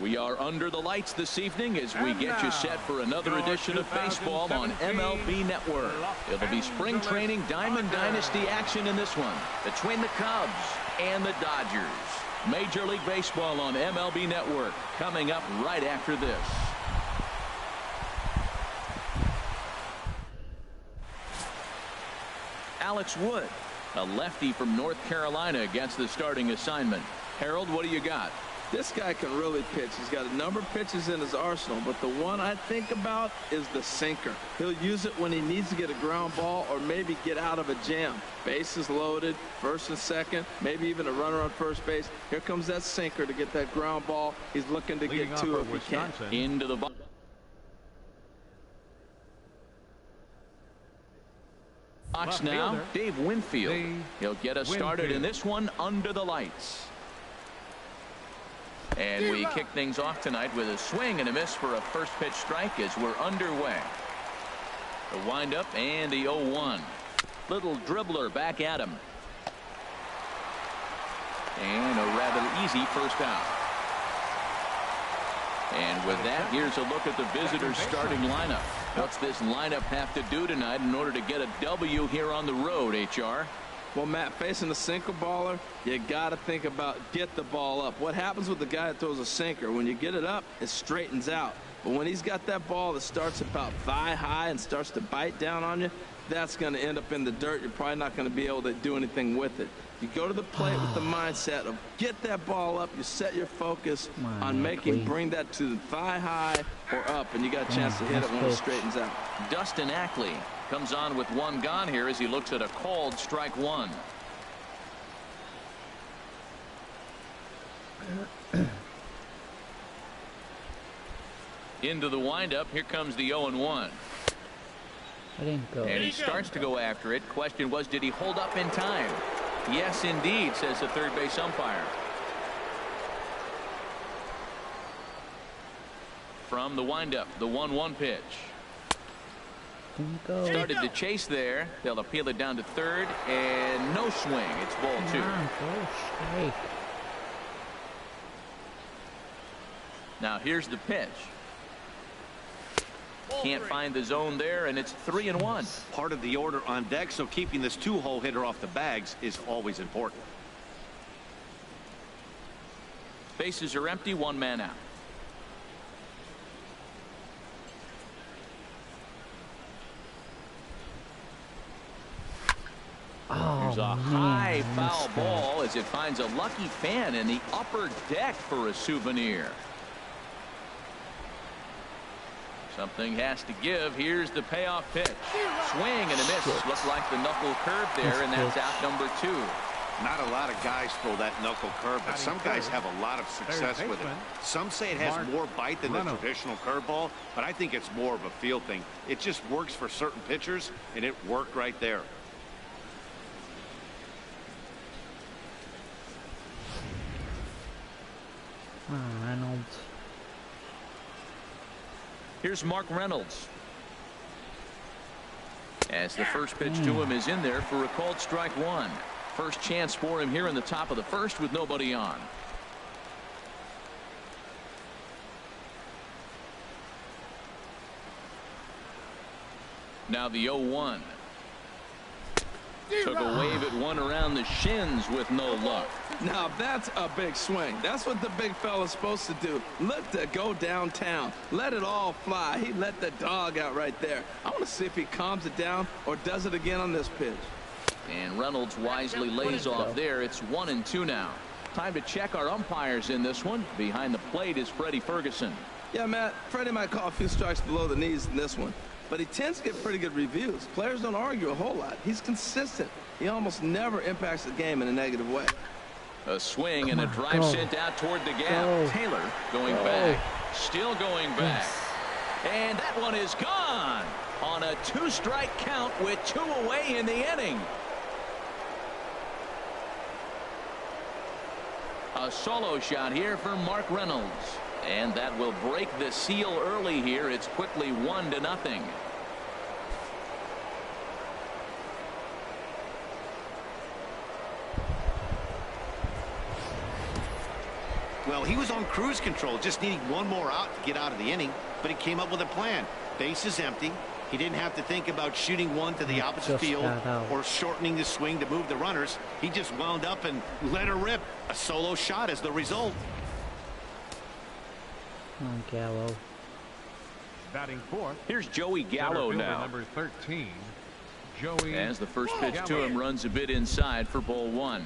We are under the lights this evening as we get you set for another edition of baseball on MLB Network. It'll be spring training Diamond Dynasty action in this one between the Cubs and the Dodgers. Major League Baseball on MLB Network coming up right after this. Alex Wood, a lefty from North Carolina, gets the starting assignment. Harold, what do you got? This guy can really pitch. He's got a number of pitches in his arsenal, but the one I think about is the sinker. He'll use it when he needs to get a ground ball or maybe get out of a jam. Bases loaded, first and second, maybe even a runner on first base. Here comes that sinker to get that ground ball. He's looking to get to it if he can. Into the box now, Dave Winfield. He'll get us started in this one under the lights. And we kick things off tonight with a swing and a miss for a first pitch strike as we're underway. The windup and the 0-1. Little dribbler back at him. And a rather easy first out. And with that, here's a look at the visitors' starting lineup. What's this lineup have to do tonight in order to get a W here on the road, HR? Well, Matt, facing a sinker baller, you got to think about get the ball up. What happens with the guy that throws a sinker? When you get it up, it straightens out. But when he's got that ball that starts about thigh high and starts to bite down on you, that's going to end up in the dirt. You're probably not going to be able to do anything with it. You go to the plate with the mindset of get that ball up. You set your focus on bring that to the thigh high or up, and you got a chance to hit it when it straightens out. Dustin Ackley comes on with one gone here as he looks at a called strike one. Into the windup. Here comes the 0-1. I didn't go. And he starts to go after it. Question was, did he hold up in time? Yes, indeed, says the third base umpire. From the windup, the 1-1 pitch. Started to chase there. They'll appeal it down to third, and no swing. It's ball two. Now here's the pitch. Can't find the zone there, and it's 3-1. Part of the order on deck, so keeping this two-hole hitter off the bags is always important. Bases are empty, one man out. There's a high foul ball as it finds a lucky fan in the upper deck for a souvenir. Something has to give. Here's the payoff pitch. Swing and a miss. Looks like the knuckle curve there, and that's out number two. Not a lot of guys throw that knuckle curve, but some guys have a lot of success with it. Some say it has more bite than the traditional curveball, but I think it's more of a feel thing. It just works for certain pitchers, and it worked right there. Reynolds. Here's Mark Reynolds. As the first pitch to him is in there for a called strike one. First chance for him here in the top of the first with nobody on. Now the 0-1. Took a wave at one around the shins with no luck. Now that's a big swing. That's what the big fella's supposed to do. Look to go downtown. Let it all fly. He let the dog out right there. I want to see if he calms it down or does it again on this pitch. And Reynolds wisely lays off there. It's 1-2 now. Time to check our umpires in this one. Behind the plate is Freddie Ferguson. Yeah, Matt, Freddie might call a few strikes below the knees in this one, but he tends to get pretty good reviews. Players don't argue a whole lot. He's consistent. He almost never impacts the game in a negative way. A swing and a drive sent out toward the gap. Taylor going back. Still going back. And that one is gone on a two-strike count with two away in the inning. A solo shot here for Mark Reynolds. And that will break the seal early here. It's quickly 1-0. Well, he was on cruise control, just needing one more out to get out of the inning, but he came up with a plan. Base is empty. He didn't have to think about shooting one to the opposite field or shortening the swing to move the runners. He just wound up and let her rip. A solo shot is the result. Oh, Gallo. Batting fourth. Here's Joey Gallo now. Number 13, Joey. As the first pitch to him runs a bit inside for ball one.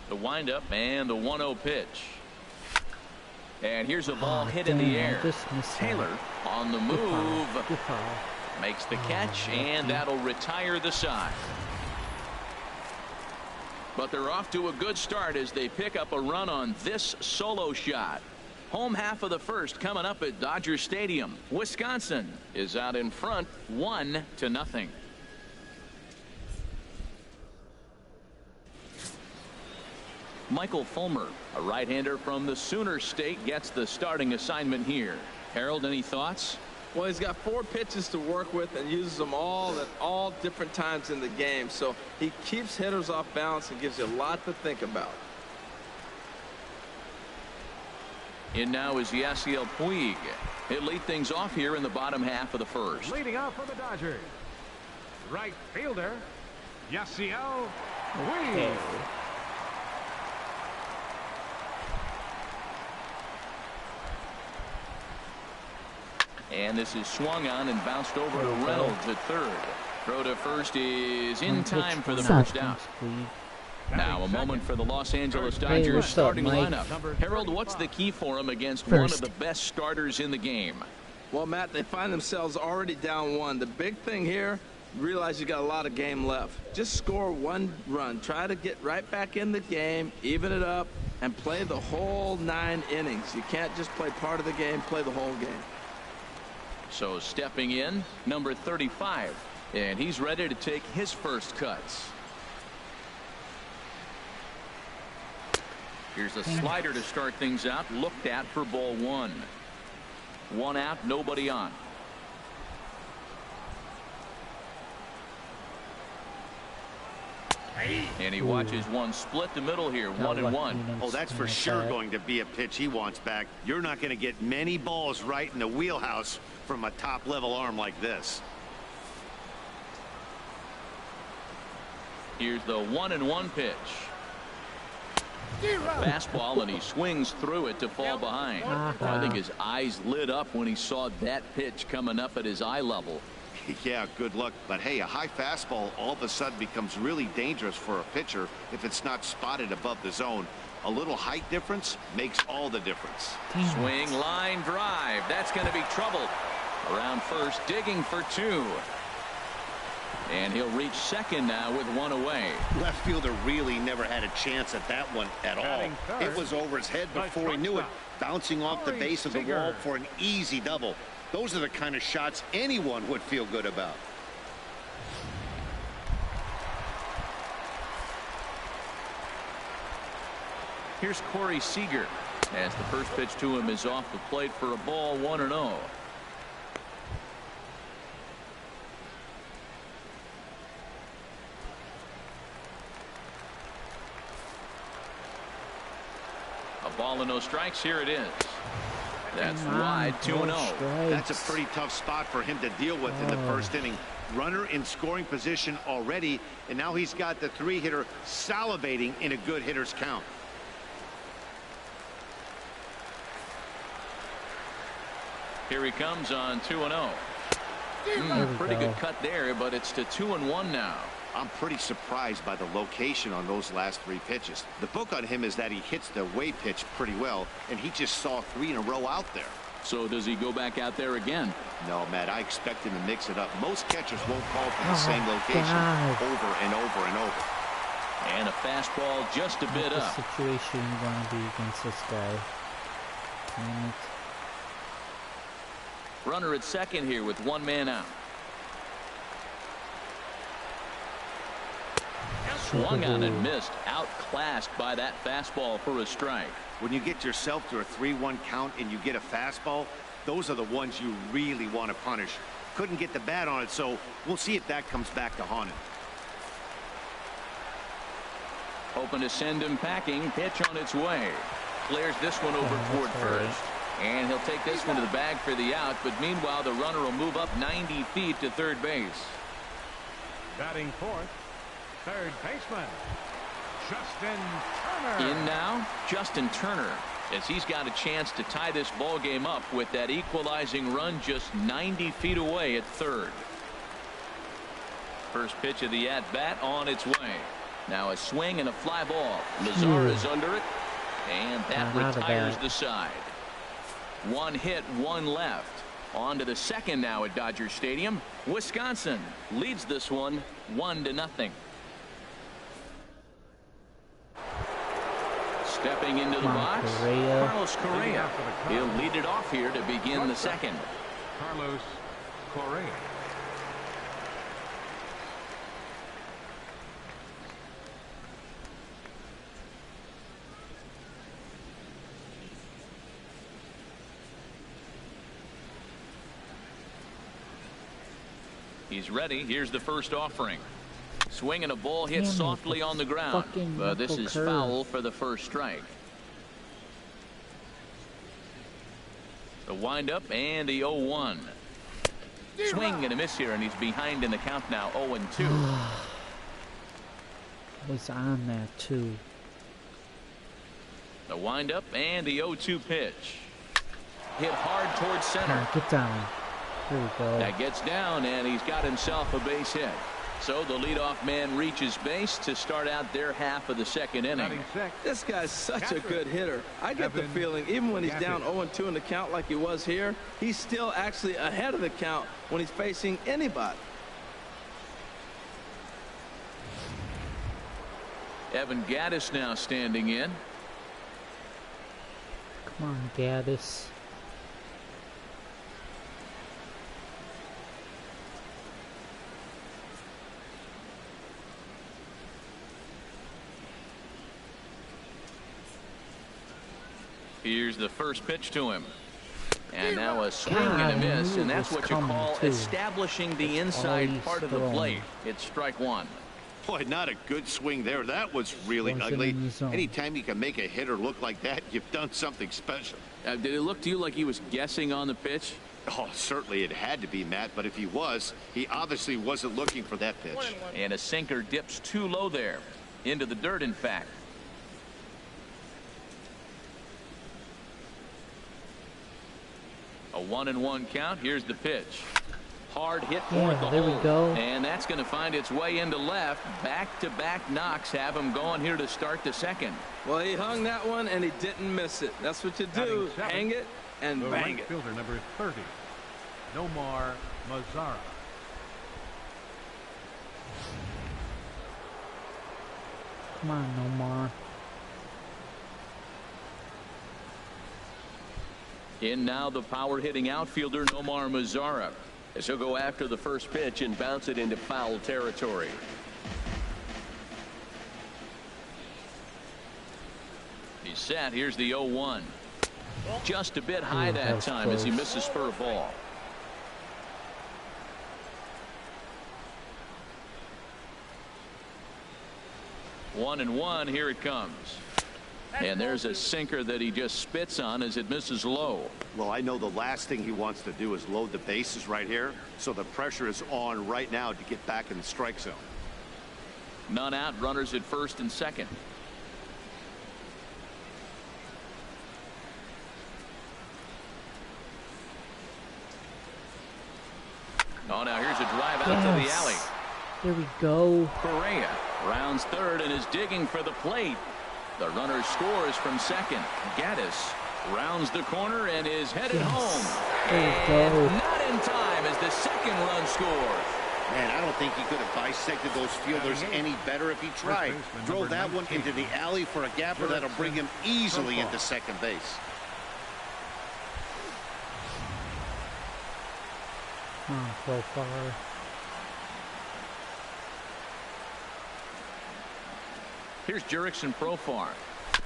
The windup and the 1-0 pitch. And here's a ball hit in the air. Taylor on the move. Makes the catch, and that'll retire the side. But they're off to a good start as they pick up a run on this solo shot. Home half of the first coming up at Dodger Stadium. Wisconsin is out in front 1-0. Michael Fulmer, a right-hander from the Sooner State, gets the starting assignment here. Harold, any thoughts? Well, he's got 4 pitches to work with and uses them all at all different times in the game. So he keeps hitters off balance and gives you a lot to think about. In now is Yasiel Puig. He'll lead things off here in the bottom half of the first. Leading off for the Dodgers, right fielder, Yasiel Puig. And this is swung on and bounced over to Reynolds at third. Throw to first is in time for the first out. Now a moment for the Los Angeles Dodgers starting lineup. Harold, what's the key for them against one of the best starters in the game? Well, Matt, they find themselves already down 1. The big thing here, realize you got a lot of game left. Just score 1 run. Try to get right back in the game, even it up, and play the whole 9 innings. You can't just play part of the game, play the whole game. So stepping in, number 35, and he's ready to take his first cuts. Here's a slider to start things out, looked at for ball 1. 1 out, nobody on. And he watches one split the middle here, 1-1. Oh, that's for sure going to be a pitch he wants back. You're not going to get many balls right in the wheelhouse from a top-level arm like this. Here's the 1-1 pitch. Fastball, and he swings through it to fall behind. I think his eyes lit up when he saw that pitch coming up at his eye level. Yeah, good luck. But hey, a high fastball all of a sudden becomes really dangerous for a pitcher if it's not spotted above the zone. A little height difference makes all the difference. Swing, line drive. That's going to be trouble. Around first, digging for 2. And he'll reach second now with 1 away. Left fielder really never had a chance at that one at all. It was over his head before he knew it, bouncing off the base of the wall for an easy double. Those are the kind of shots anyone would feel good about. Here's Corey Seager as the first pitch to him is off the plate for a ball, 1-0. A ball and no strikes. Here it is. That's wide, 2-0. That's a pretty tough spot for him to deal with in the first inning. Runner in scoring position already, and now he's got the 3-hitter salivating in a good hitter's count. Here he comes on 2-0. Pretty good cut there, but it's to 2-1 now. I'm pretty surprised by the location on those last 3 pitches. The book on him is that he hits the way pitch pretty well, and he just saw 3 in a row out there. So does he go back out there again? No, Matt, I expect him to mix it up. Most catchers won't call for the same location over and over and over. And a fastball just a bit up. What situation you want to be against this guy? Runner at second here with 1 man out. Swung on and missed, outclassed by that fastball for a strike. When you get yourself to a 3-1 count and you get a fastball, those are the ones you really want to punish. couldn't get the bat on it, so we'll see if that comes back to haunt him. Hoping to send him packing. Pitch on its way. Clears this one over toward first. And he'll take this one to the bag for the out. But meanwhile, the runner will move up 90 feet to third base. Batting fourth, third baseman, Justin Turner. In now, Justin Turner, as he's got a chance to tie this ball game up with that equalizing run just 90 feet away at third. First pitch of the at-bat on its way. Now a swing and a fly ball. Mazara is under it, and that retires the side. One hit, one left. On to the second now at Dodger Stadium. Wisconsin leads this one 1-0. Stepping into the box, Carlos Correa. He'll lead it off here to begin the second. Carlos Correa. He's ready. Here's the first offering. Swing and a ball hit softly on the ground. But this is foul for the first strike. The windup and the 0-1. Swing and a miss here, and he's behind in the count now. 0-2. Was on that too. The windup and the 0-2 pitch. Hit hard towards center. Get down. There we go. That gets down, and he's got himself a base hit. So the leadoff man reaches base to start out their half of the second inning. This guy's such a good hitter. I get the feeling even when he's down 0-2 in the count like he was here, he's still actually ahead of the count when he's facing anybody. Evan Gattis now standing in. Come on, Gattis. Here's the first pitch to him. And now a swing and a miss, and that's what you call establishing the inside part of the plate. It's strike one. Boy, not a good swing there. That was really ugly. Anytime you can make a hitter look like that, you've done something special. Did it look to you like he was guessing on the pitch? Oh, certainly it had to be, Matt, but if he was, he obviously wasn't looking for that pitch. And a sinker dips too low there. Into the dirt, in fact. A 1-1 count. Here's the pitch. Hard hit toward the hole. We go. And that's going to find its way into left. Back-to-back knocks have him going here to start the second. Well, he hung that one, and he didn't miss it. That's what you do. Hang it and bang it. Fielder number 30, Nomar Mazara. Come on, Nomar. In now the power-hitting outfielder Nomar Mazara, as he'll go after the first pitch and bounce it into foul territory. He's set. Here's the 0-1. Just a bit high that time as he misses spur ball. One and one. Here it comes. And there's a sinker that he just spits on as it misses low. Well, I know the last thing he wants to do is load the bases right here, so the pressure is on right now to get back in the strike zone. None out, runners at first and second. Oh, now here's a drive out to the alley. There we go. Correa rounds third and is digging for the plate. The runner scores from second. Gattis rounds the corner and is headed home. And not in time as the second run scores. Man, I don't think he could have bisected those fielders any better if he tried. Drove that one into the alley for a gapper that'll bring him easily into second base. So far. Here's Jurickson Profar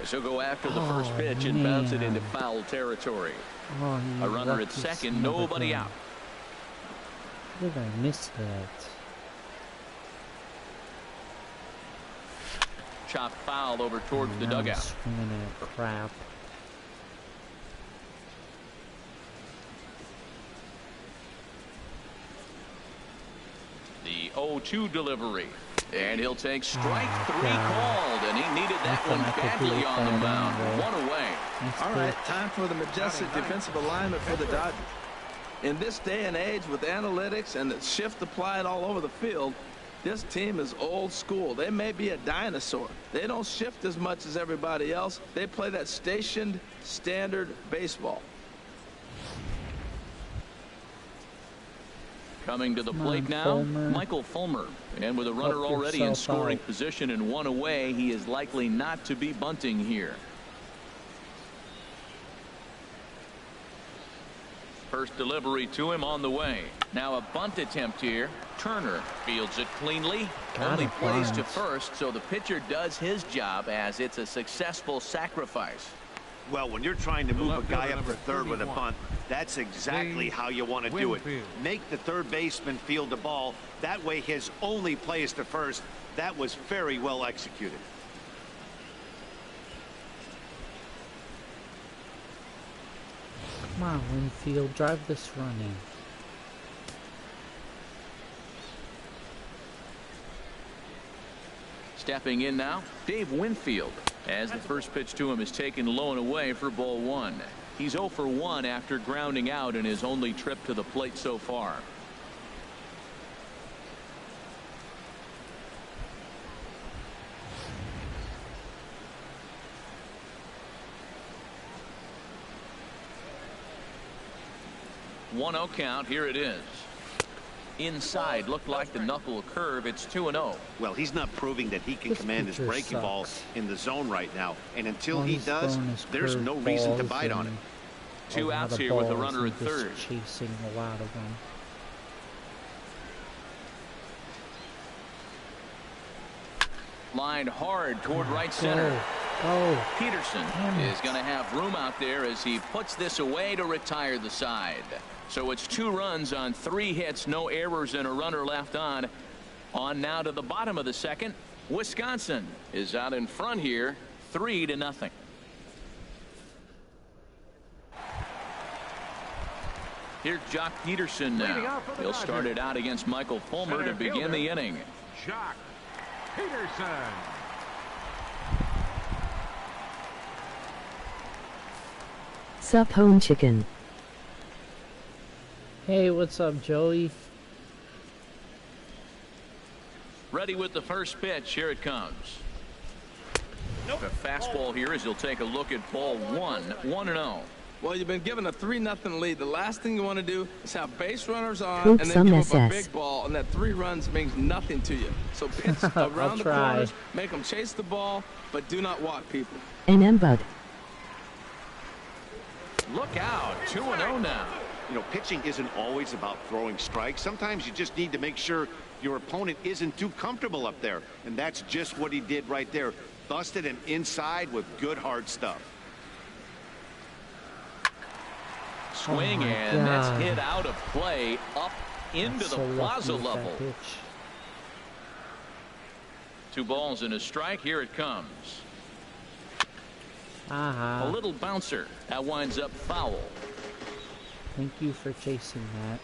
as he'll go after the first pitch and bounce it into foul territory. A runner at second, nobody out. How did I miss that? Chopped foul over towards the Now I'm dugout. swinging at crap. The 0-2 delivery. And he'll take strike three God. called, and he needed that Nothing one I could do badly with on the that mound. anyway. One away. Next All right, pitch. time for the majestic defensive alignment for the Dodgers. In this day and age with analytics and the shift applied all over the field, this team is old school. They may be a dinosaur. They don't shift as much as everybody else. They play that stationed, standard baseball. Coming to the Come plate on, now, Fulmer. Michael Fulmer. And with a runner Help already in yourself scoring out. position and one away, he is likely not to be bunting here. First delivery to him on the way. Now a bunt attempt here. Turner fields it cleanly. Got Only it, plays to Barnes. first, so the pitcher does his job as it's a successful sacrifice. Well, when you're trying to move a Left guy fielder up to number third with a 31. bunt, that's exactly how you want to do it. Winfield. Make the third baseman field the ball. That way his only play is to first. That was very well executed. Come on, Winfield, drive this run in. Stepping in now, Dave Winfield, as the first pitch to him is taken low and away for ball one. He's 0 for 1 after grounding out in his only trip to the plate so far. One 0 count. Here it is. Inside, looked like the knuckle curve. It's 2-0. Well, he's not proving that he can This command his pitcher breaking ball sucks. in the zone right now. And until All he he's does, throwing is there's no reason to curveballs bite on it. and Two a lot outs of here with the balls runner and at just third. chasing a lot of them. Lined hard toward right center. Go. Peterson Damn it. is going to have room out there as he puts this away to retire the side. So it's 2 runs on 3 hits, no errors, and a runner left on. On now to the bottom of the second. Wisconsin is out in front here, 3-0. Here's Jock Peterson Leading now. off for the He'll start Dodgers. it out against Michael Fulmer Center to begin fielder. the inning. Jock Peterson. Sup home chicken. Hey, what's up, Joey? Ready with the first pitch. Here it comes. The fastball here as he'll take a look at ball 1. 1-0. Well, you've been given a 3-0 lead. The last thing you want to do is have base runners on Cook and then some give up a SS. big ball, and that 3 runs means nothing to you. So pitch around the try. corners, make them chase the ball, but do not walk people. NM bud. Look out. 2-0 now. You know, pitching isn't always about throwing strikes. Sometimes you just need to make sure your opponent isn't too comfortable up there. And that's just what he did right there. Busted him inside with good hard stuff. Swing, my and that's God. hit out of play up into That's the so lucky plaza with that level. pitch. 2 balls and a strike. Here it comes. A Aha. little bouncer. That winds up foul. Thank you for chasing that.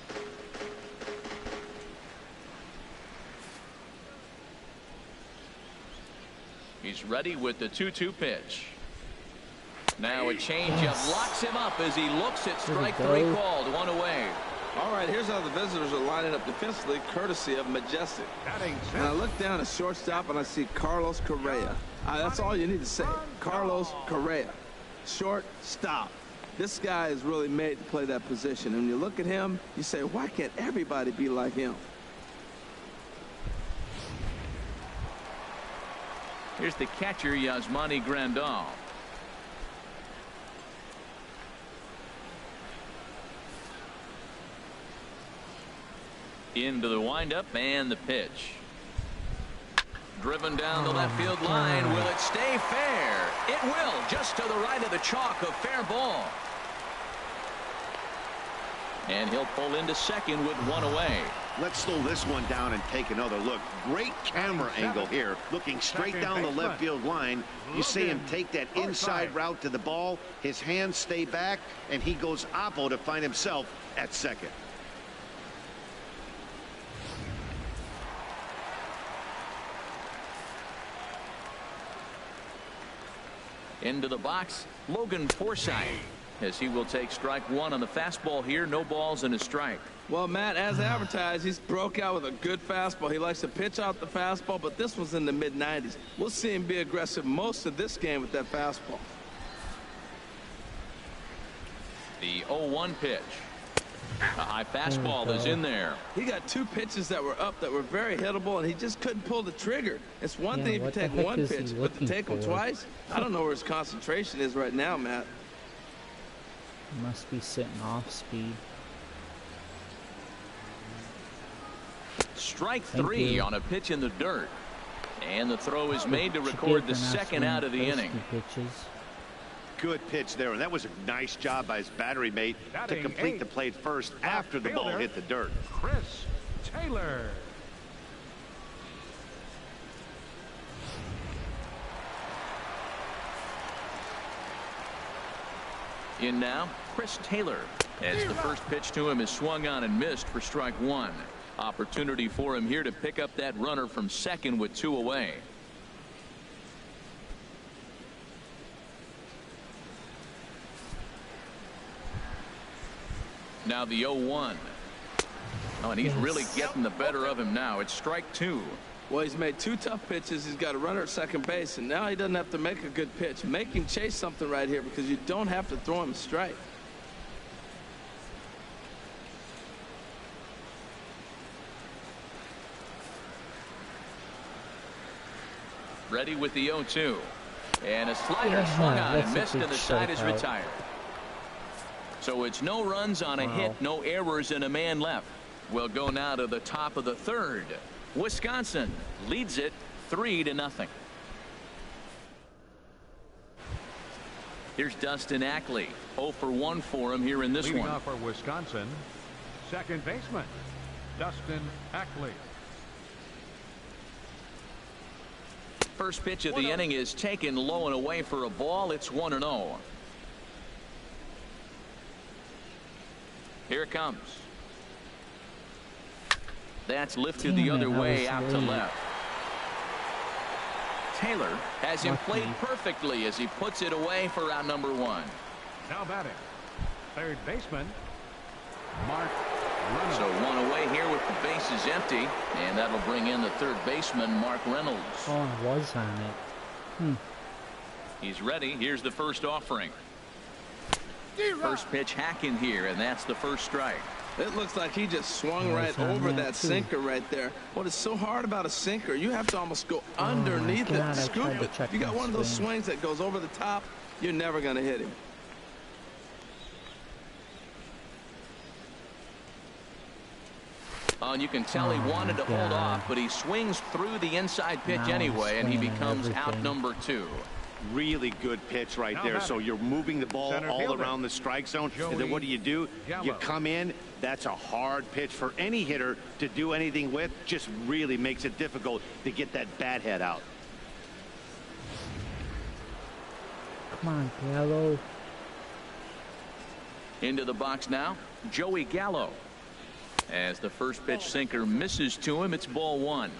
He's ready with the 2-2 pitch. Now a changeup Yes. locks him up as he looks at There we strike 3 go. called. 1 away. All right, here's how the visitors are lining up defensively, courtesy of Majestic. Batting And I center. look down at shortstop and I see Carlos Correa. That's all you need to say. Carlos Correa. Short, stop. This guy is really made to play that position. And when you look at him, you say, why can't everybody be like him? Here's the catcher, Yasmani Grandal. Into the windup and the pitch. Driven down the left field line. Will it stay fair? It will, just to the right of the chalk, a fair ball. And he'll pull into second with one away. Let's slow this one down and take another look. Great camera angle here. Looking straight down the left field line. You see him take that inside route to the ball. His hands stay back, and he goes oppo to find himself at second. Into the box, Logan Forsythe, as he will take strike one on the fastball here. No balls and a strike. Well, Matt, as advertised, he's broke out with a good fastball. He likes to pitch out the fastball, but this was in the mid-90s. We'll see him be aggressive most of this game with that fastball. The 0-1 pitch. A high fastball is in there. He got two pitches that were up that were very hittable, and he just couldn't pull the trigger. It's one thing if you take one pitch, but to take him twice, I don't know where his concentration is right now, Matt. He must be sitting off speed. Strike three on a pitch in the dirt. And the throw is made to record the second out of the inning. Good pitch there, and that was a nice job by his battery mate to complete the play first after the ball hit the dirt. Chris Taylor. In now, Chris Taylor, as the first pitch to him is swung on and missed for strike one. Opportunity for him here to pick up that runner from second with two away. Now the 0-1. Oh, and he's really getting the better of him now. It's strike two. Well, he's made two tough pitches. He's got a runner at second base, and now he doesn't have to make a good pitch. Make him chase something right here because you don't have to throw him a strike. Ready with the 0-2. And a slider swung on and missed, and the side is retired. So it's no runs on a hit, no errors, and a man left. We'll go now to the top of the third. Wisconsin leads it 3-0. Here's Dustin Ackley. 0 for 1 for him here in this Leading one. off for Wisconsin, second baseman Dustin Ackley. First pitch of the inning is taken low and away for a ball. It's 1-0. Here it comes. That's lifted the other way out to left. Taylor has him played perfectly as he puts it away for out number one. Now batting, third baseman Mark Reynolds. So one away here with the bases empty, and that'll bring in the third baseman Mark Reynolds. Oh, it was on it. He's ready. Here's the first offering. First pitch hacking here, and that's the first strike. It looks like he just swung right over that sinker right there. What is so hard about a sinker, you have to almost go underneath it to scoop it. If you got one of those swings that goes over the top, you're never going to hit him. And you can tell he wanted to hold off, but he swings through the inside pitch anyway, and he becomes out number two. Really good pitch right there. So you're moving the ball all around the strike zone, and then what do? You come in. That's a hard pitch for any hitter to do anything with. Just really makes it difficult to get that bat head out. Come on, Gallo. Into the box now, Joey Gallo. As the first pitch sinker misses to him, it's ball one.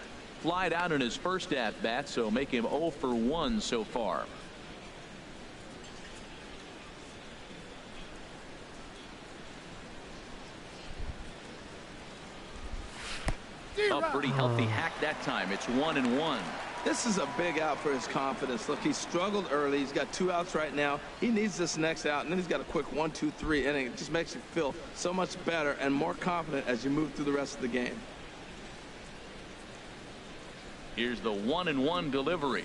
Flied out in his first at bat, so make him 0 for 1 so far. A pretty healthy hack that time. It's 1-1. This is a big out for his confidence. Look, he struggled early. He's got 2 outs right now. He needs this next out, and then he's got a quick 1-2-3 inning. It just makes you feel so much better and more confident as you move through the rest of the game. Here's the 1-1 delivery.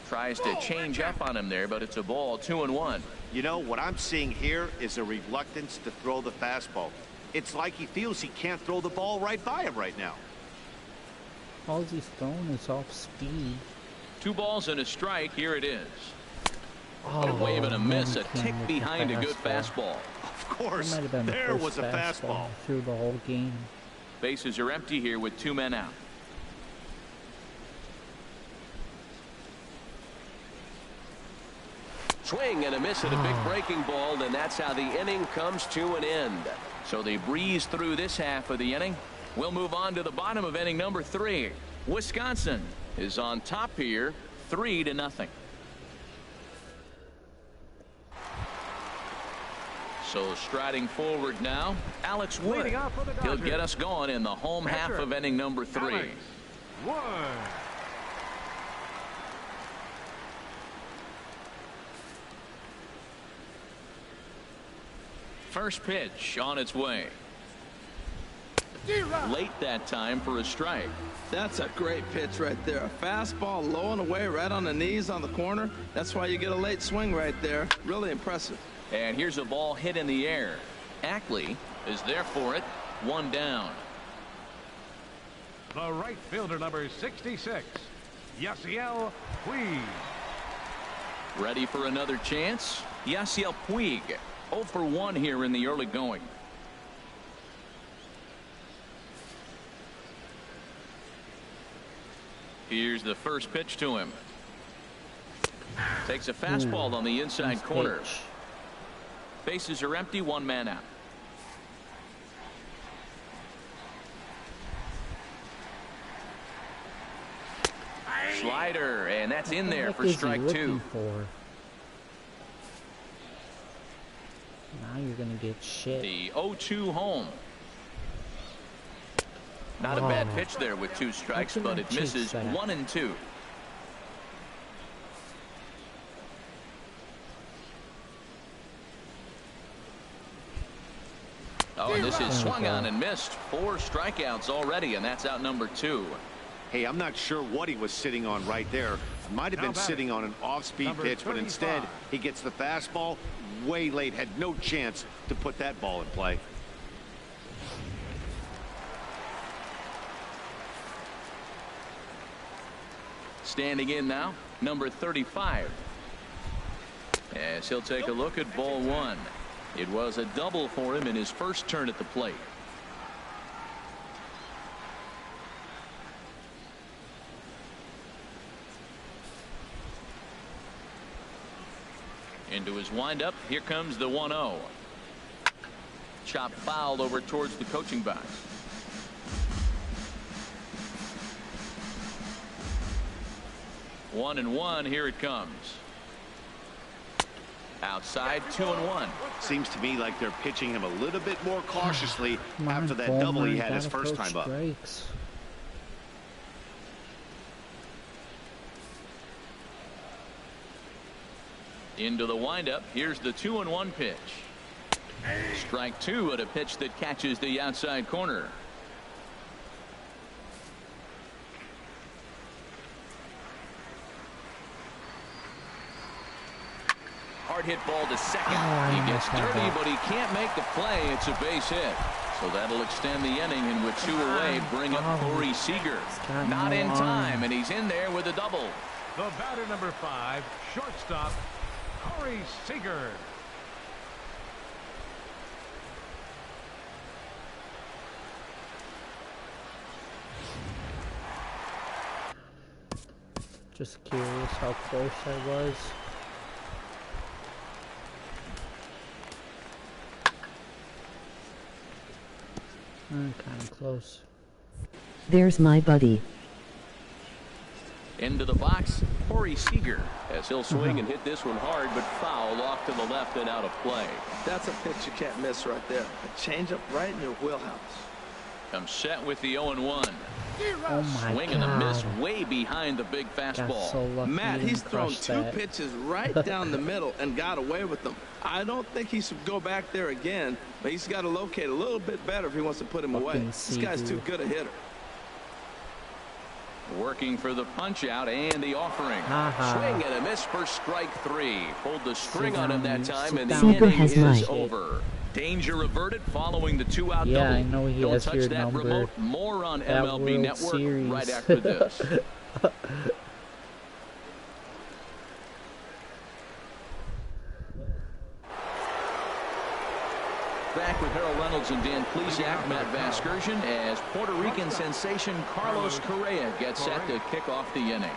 Tries to change up on him there, but it's a ball. 2-1. You know, what I'm seeing here is a reluctance to throw the fastball. It's like he feels he can't throw the ball right by him right now. All he's throwing is off speed. 2 balls and a strike. Here it is. A wave and a miss, a tick behind a good fastball. Of course, That might have been the there first was a fastball. through the whole game. Bases are empty here with 2 men out. Swing and a miss at a big breaking ball, and that's how the inning comes to an end. So they breeze through this half of the inning. We'll move on to the bottom of inning number 3. Wisconsin is on top here, 3-0. So striding forward now, Alex Wood. Leading off for the He'll Dodgers, get us going in the home half of inning number 3. Alex Wood. First pitch on its way. Late that time for a strike. That's a great pitch right there. A fastball low and away right on the knees on the corner. That's why you get a late swing right there. Really impressive. And here's a ball hit in the air. Ackley is there for it. 1 down. The right fielder, number 66, Yasiel Puig. Ready for another chance? Yasiel Puig, 0 for 1 here in the early going. Here's the first pitch to him. Takes a fastball on the inside Nice corner. pitch. Bases are empty, 1 man out. Slider, and that's in there for strike 2. Now you're gonna get shit. The 0-2 home. Not a bad pitch there with 2 strikes, but it misses 1 and 2. Oh, and this is swung on and missed. 4 strikeouts already, and that's out number 2. Hey, I'm not sure what he was sitting on right there. Might have been sitting on an off-speed pitch, but instead he gets the fastball way late. Had no chance to put that ball in play. Standing in now, number 35. As he'll take a look at ball 1. It was a double for him in his first turn at the plate. Into his windup. Here comes the 1-0. Chop foul over towards the coaching box. One and one. Here it comes. Outside, 2-1. Seems to me like they're pitching him a little bit more cautiously after that double he had his first time up. Into the windup. Here's the 2-1 pitch. Strike 2 at a pitch that catches the outside corner. Hard hit ball to second. He gets dirty, but he can't make the play. It's a base hit. So that'll extend the inning, and with 2 away, bring up Corey Seager. Not in time, and he's in there with a double. The batter, number 5, shortstop, Corey Seager. Just curious how close I was. Kind of close. There's my buddy. Into the box, Corey Seager, as he'll swing and hit this one hard, but foul off to the left and out of play. That's a pitch you can't miss right there. A changeup right in your wheelhouse. Comes set with the 0-1. Oh my Swing and a miss way behind the big fastball. So Matt, he's thrown 2 pitches right down the middle and got away with them. I don't think he should go back there again, but he's got to locate a little bit better if he wants to put him away. This guy's too good a hitter. Working for the punch out and the offering. Swing and a miss for strike 3. Pulled the string on him that time, and the inning is over. Danger averted following the 2-out double. I know he Don't has touch your that number. remote. More on That MLB World Network Series. right after this. back with Harold Reynolds and Dan Plesac, Matt Vasgersian, as Puerto Rican sensation Carlos Correa gets set to kick off the inning.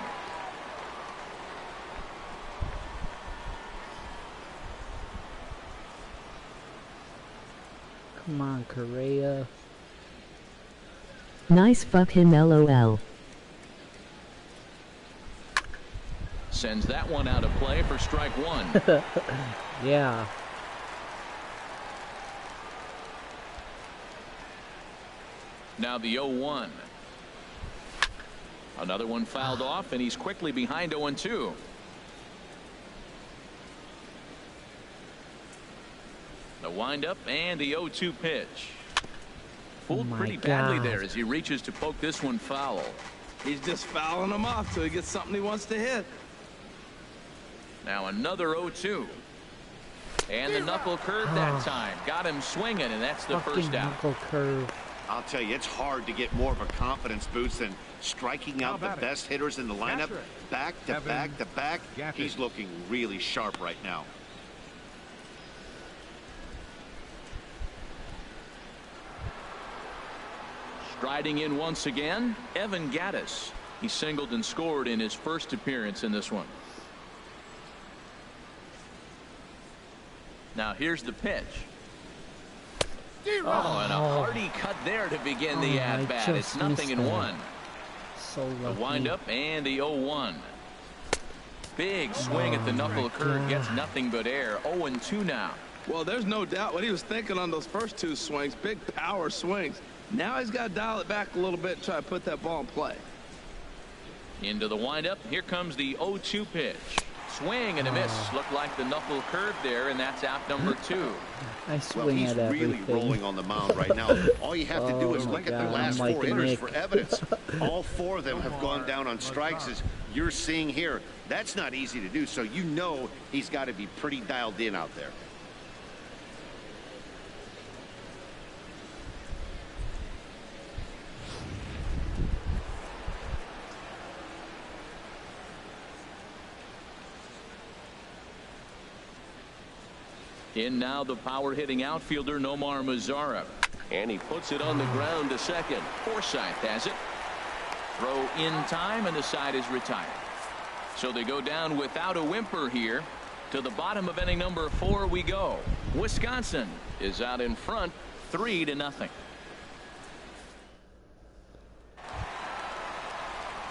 Come on, Correa. Nice fuck him, LOL. Sends that one out of play for strike one. Yeah. Now the 0-1. Another one fouled off, and he's quickly behind 0-2. The windup and the 0-2 pitch. Fooled pretty badly there as he reaches to poke this one foul. He's just fouling them off till he gets something he wants to hit. Now another 0-2. And the knuckle curve that time. Got him swinging, and that's the first out. Knuckle curve. I'll tell you, it's hard to get more of a confidence boost than striking out the best hitters in the lineup. Back to back to back. He's looking really sharp right now. Striding in once again, Evan Gattis. He singled and scored in his first appearance in this one. Now here's the pitch. Oh, and a hearty cut there to begin the at-bat. It's 0-1. So lucky. The windup and the 0-1. Big swing at the knuckle curve, gets nothing but air. 0-2 now. Well, there's no doubt what he was thinking on those first two swings. Big power swings. Now he's got to dial it back a little bit and try to put that ball in play. Into the windup. Here comes the 0-2 pitch. Swing and a miss. Looked like the knuckle curve there, and that's out number 2. I swing he's at everything. really rolling on the mound right now. All you have to do is look at the last 4 hitters for evidence. All 4 of them have gone down on strikes, as you're seeing here. That's not easy to do, so you know he's got to be pretty dialed in out there. In now the power-hitting outfielder Nomar Mazara. And he puts it on the ground to second. Forsythe has it. Throw in time, and the side is retired. So they go down without a whimper here. To the bottom of inning number 4 we go. Wisconsin is out in front, 3-0.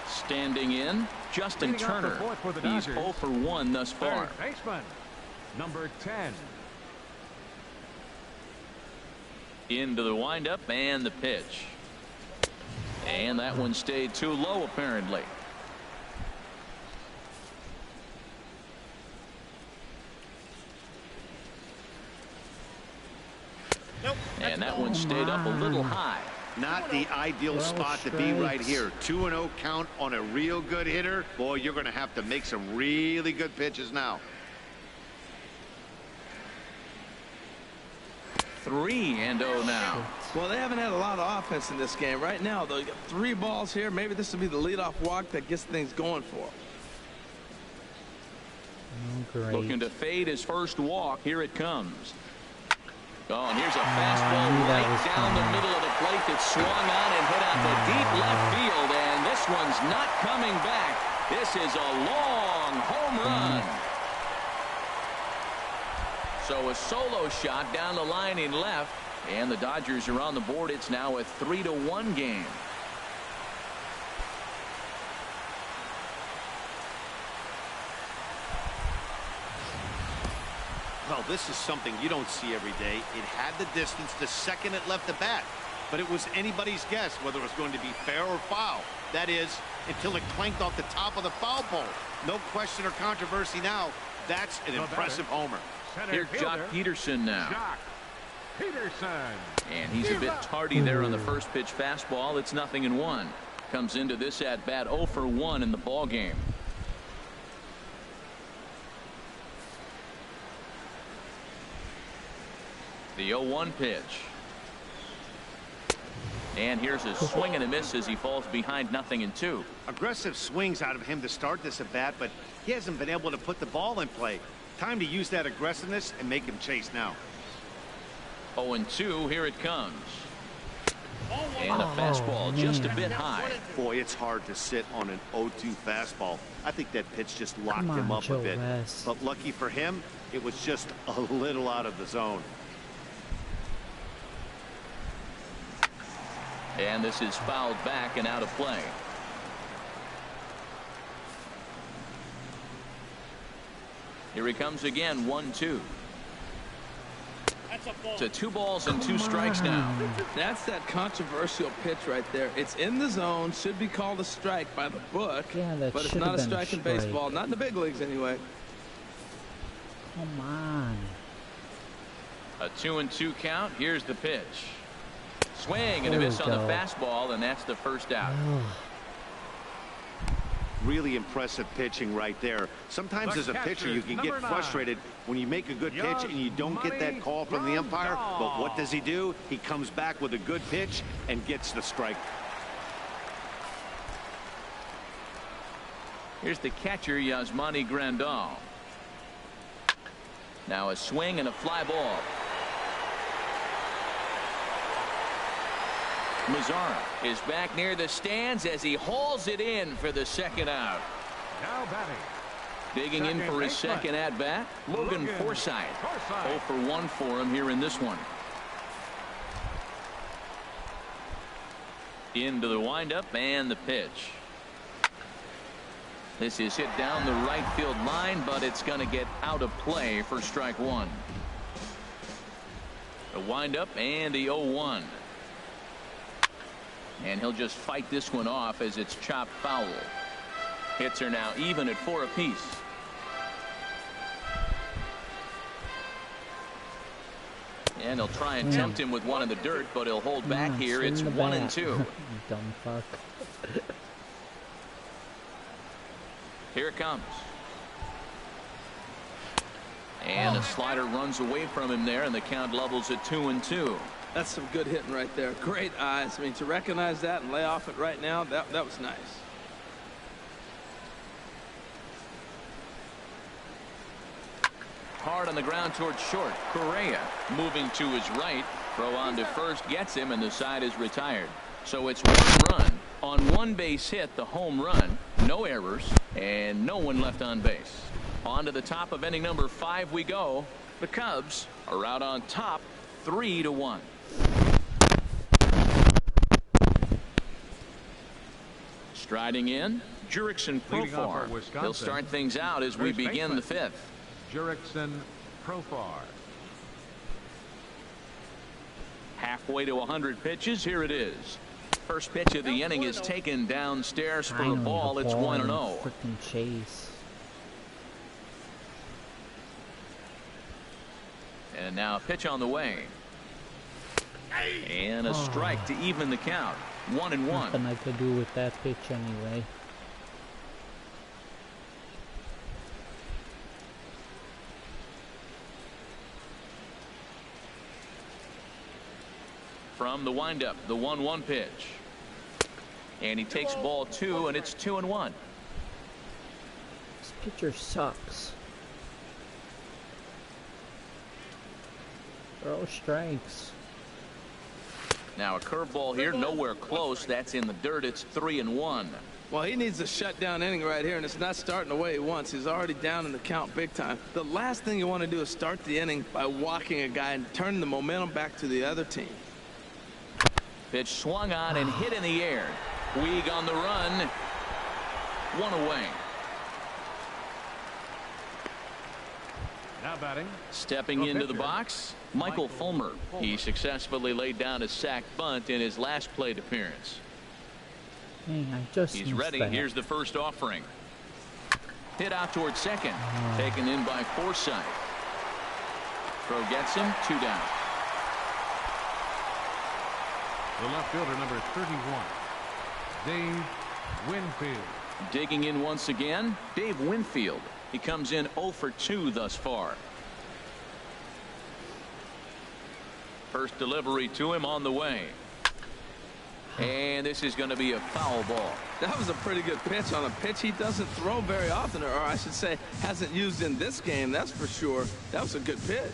Standing in, Justin Turner. He's 0 for 1 thus far. Third baseman, number 10. Into the windup and the pitch. And that one stayed too low, apparently. And that one stayed up a little high. Not the ideal spot to be right here. 2-0 count on a real good hitter. Boy, you're going to have to make some really good pitches now. 3-0 now. Well, they haven't had a lot of offense in this game. Right now, they got 3 balls here. Maybe this will be the leadoff walk that gets things going for them. Great. Looking to fade his first walk. Here it comes. Oh, and here's a fastball right down the middle of the plate that swung on and hit out the deep left field. And this one's not coming back. This is a long home run. So a solo shot down the line in left, and the Dodgers are on the board. It's now a 3-1 game. Well, this is something you don't see every day. It had the distance the second it left the bat, but it was anybody's guess whether it was going to be fair or foul. That is, until it clanked off the top of the foul pole. No question or controversy now. That's an impressive homer. Here's Jock Peterson now. Jock Peterson. And he's a bit tardy there on the first pitch fastball. It's 0-1. Comes into this at bat 0 for 1 in the ball game. The 0-1 pitch. And here's a swing and a miss as he falls behind 0-2. Aggressive swings out of him to start this at bat, but he hasn't been able to put the ball in play. Time to use that aggressiveness and make him chase now. 0-2. Here it comes. And a fastball just a bit high. Boy, it's hard to sit on an 0-2 fastball. I think that pitch just locked him up a bit. But lucky for him, it was just a little out of the zone. And this is fouled back and out of play. Here he comes again, 1-2. To 2 balls and 2 strikes now. That's that controversial pitch right there. It's in the zone, should be called a strike by the book, but it's not a strike in baseball, not in the big leagues anyway. Come on. A 2-2 count. Here's the pitch. Swing and a miss on the fastball, and that's the first out. Really impressive pitching right there. Sometimes as a pitcher you can get frustrated when you make a good pitch and you don't get that call from the umpire. But what does he do? He comes back with a good pitch and gets the strike. Here's the catcher, Yasmani Grandal. Now a swing and a fly ball. Mazzara is back near the stands as he hauls it in for the second out. Now batting. Digging in for his second at bat, Logan Forsythe. 0 for 1 for him here in this one. Into the windup and the pitch. This is hit down the right field line, but it's going to get out of play for strike 1. The windup and the 0-1. And he'll just fight this one off as it's chopped foul. Hits are now even at 4 apiece. And he'll try and tempt him with one in the dirt, but he'll hold back here. It's 1-2. Dumb fuck. Here it comes. And a slider runs away from him there, and the count levels at 2-2. That's some good hitting right there. Great eyes. I mean, to recognize that and lay off it right now, that was nice. Hard on the ground towards short. Correa moving to his right. Throw on to first gets him, and the side is retired. So it's 1 run on 1 base hit, the home run. No errors and no one left on base. On to the top of inning number 5 we go. The Cubs are out on top 3-1. Striding in, Jurickson Profar. He'll start things out as we begin the 5th. Jurickson Profar. Halfway to 100 pitches. Here it is. First pitch of the inning is taken downstairs for a ball. It's 1-0. Freaking chase. And now a pitch on the way. And a strike to even the count. 1-1. Nothing I could do with that pitch anyway. From the windup, the 1-1 pitch. And he takes ball 2, and it's 2-1. This pitcher sucks. Throw strikes. Now a curveball here, nowhere close. That's in the dirt. It's 3-1. Well, he needs a shutdown inning right here, and it's not starting the way he wants. He's already down in the count big time. The last thing you want to do is start the inning by walking a guy and turning the momentum back to the other team. Pitch swung on and hit in the air. Weeg on the run. 1 away. Now batting. Stepping into the box, Michael Fulmer. He successfully laid down a sac bunt in his last plate appearance. Dang, I just He's ready. That. Here's the first offering. Hit out towards second. Taken in by Forsythe. Throw gets him. 2 down. The left fielder, number 31, Dave Winfield. Digging in once again, Dave Winfield. He comes in 0 for 2 thus far. First delivery to him on the way. And this is going to be a foul ball. That was a pretty good pitch on a pitch he doesn't throw very often, or I should say hasn't used in this game, that's for sure. That was a good pitch.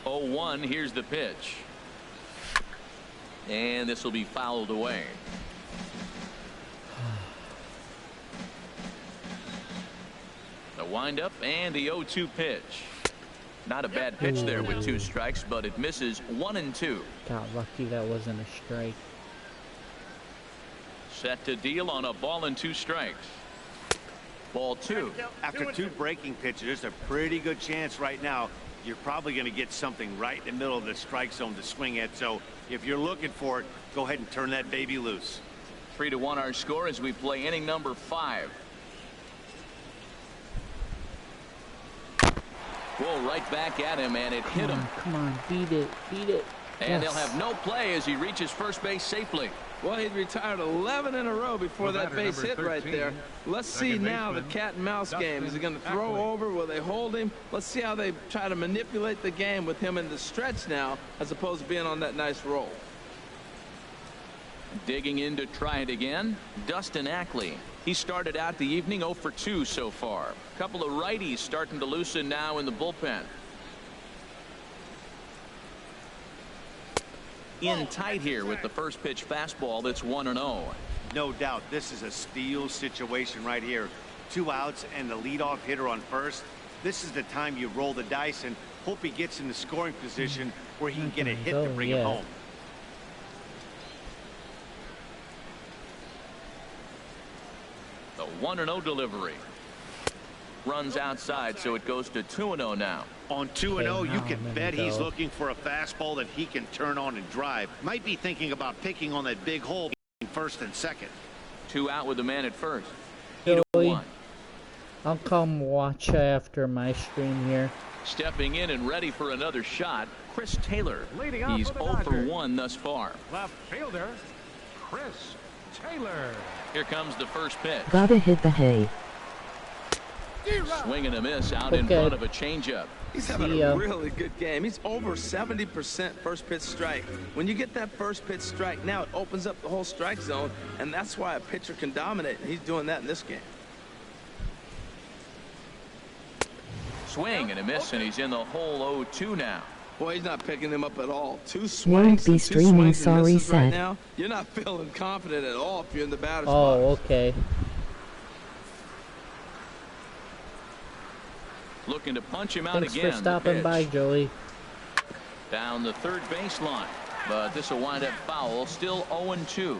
0-1. Here's the pitch. And this will be fouled away. The windup and the 0-2 pitch. Not a bad pitch there with 2 strikes, but it misses 1-2. Got lucky that wasn't a strike. Set to deal on a ball and 2 strikes. Ball 2. After 2 breaking pitches, there's a pretty good chance right now you're probably going to get something right in the middle of the strike zone to swing at. So if you're looking for it, go ahead and turn that baby loose. 3-1 our score as we play inning number 5. Whoa, right back at him, and it hit him. Come on, beat it, beat it. And they'll have no play as he reaches first base safely. Well, he'd retired 11 in a row before that base hit right there. Let's see now the cat and mouse game. Is he going to throw over? Will they hold him? Let's see how they try to manipulate the game with him in the stretch now, as opposed to being on that nice roll. Digging in to try it again, Dustin Ackley. He started out the evening 0 for 2 so far. A couple of righties starting to loosen now in the bullpen. In tight here with the first pitch fastball that's 1-0. No doubt this is a steal situation right here. 2 outs and the leadoff hitter on first. This is the time you roll the dice and hope he gets in the scoring position where he can get a hit to bring him home. The 1-0 delivery. Runs outside, so it goes to 2-0 now. On 2-0, you can bet he's looking for a fastball that he can turn on and drive. Might be thinking about picking on that big hole first and second. 2 out with the man at first. Joey, I'll come watch after my stream here. Stepping in and ready for another shot, Chris Taylor. He's 0 for 1 thus far. Left fielder, Chris Taylor. Here comes the first pitch. Gotta hit the hay. Swing and a miss out in front of a changeup. He's having a really good game. He's over 70% first pitch strike. When you get that first pitch strike, now it opens up the whole strike zone, and that's why a pitcher can dominate. He's doing that in this game. Swing and a miss, and he's in the hole 0-2 now. Boy, he's not picking him up at all. 2 Won't swings, be and 2 streaming, swings and sorry, misses right Seth. now. You're not feeling confident at all if you're in the batter's box. Oh, okay. Looking to punch him out Thanks again. for stopping by, Joey. Down the third baseline, but this will wind up foul. Still 0-2.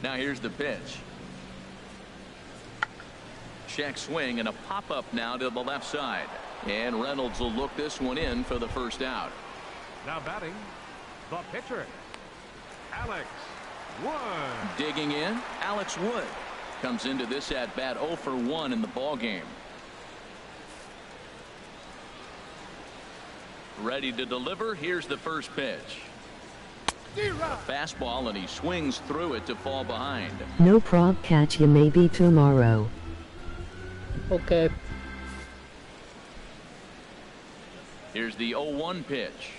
Now here's the pitch. Check swing and a pop-up now to the left side. And Reynolds will look this one in for the first out. Now batting, the pitcher, Alex Wood. Digging in, Alex Wood. Comes into this at bat 0 for 1 in the ball game. Ready to deliver. Here's the first pitch. A fastball, and he swings through it to fall behind. No prob, catch you maybe tomorrow. Okay. Here's the 0-1 pitch.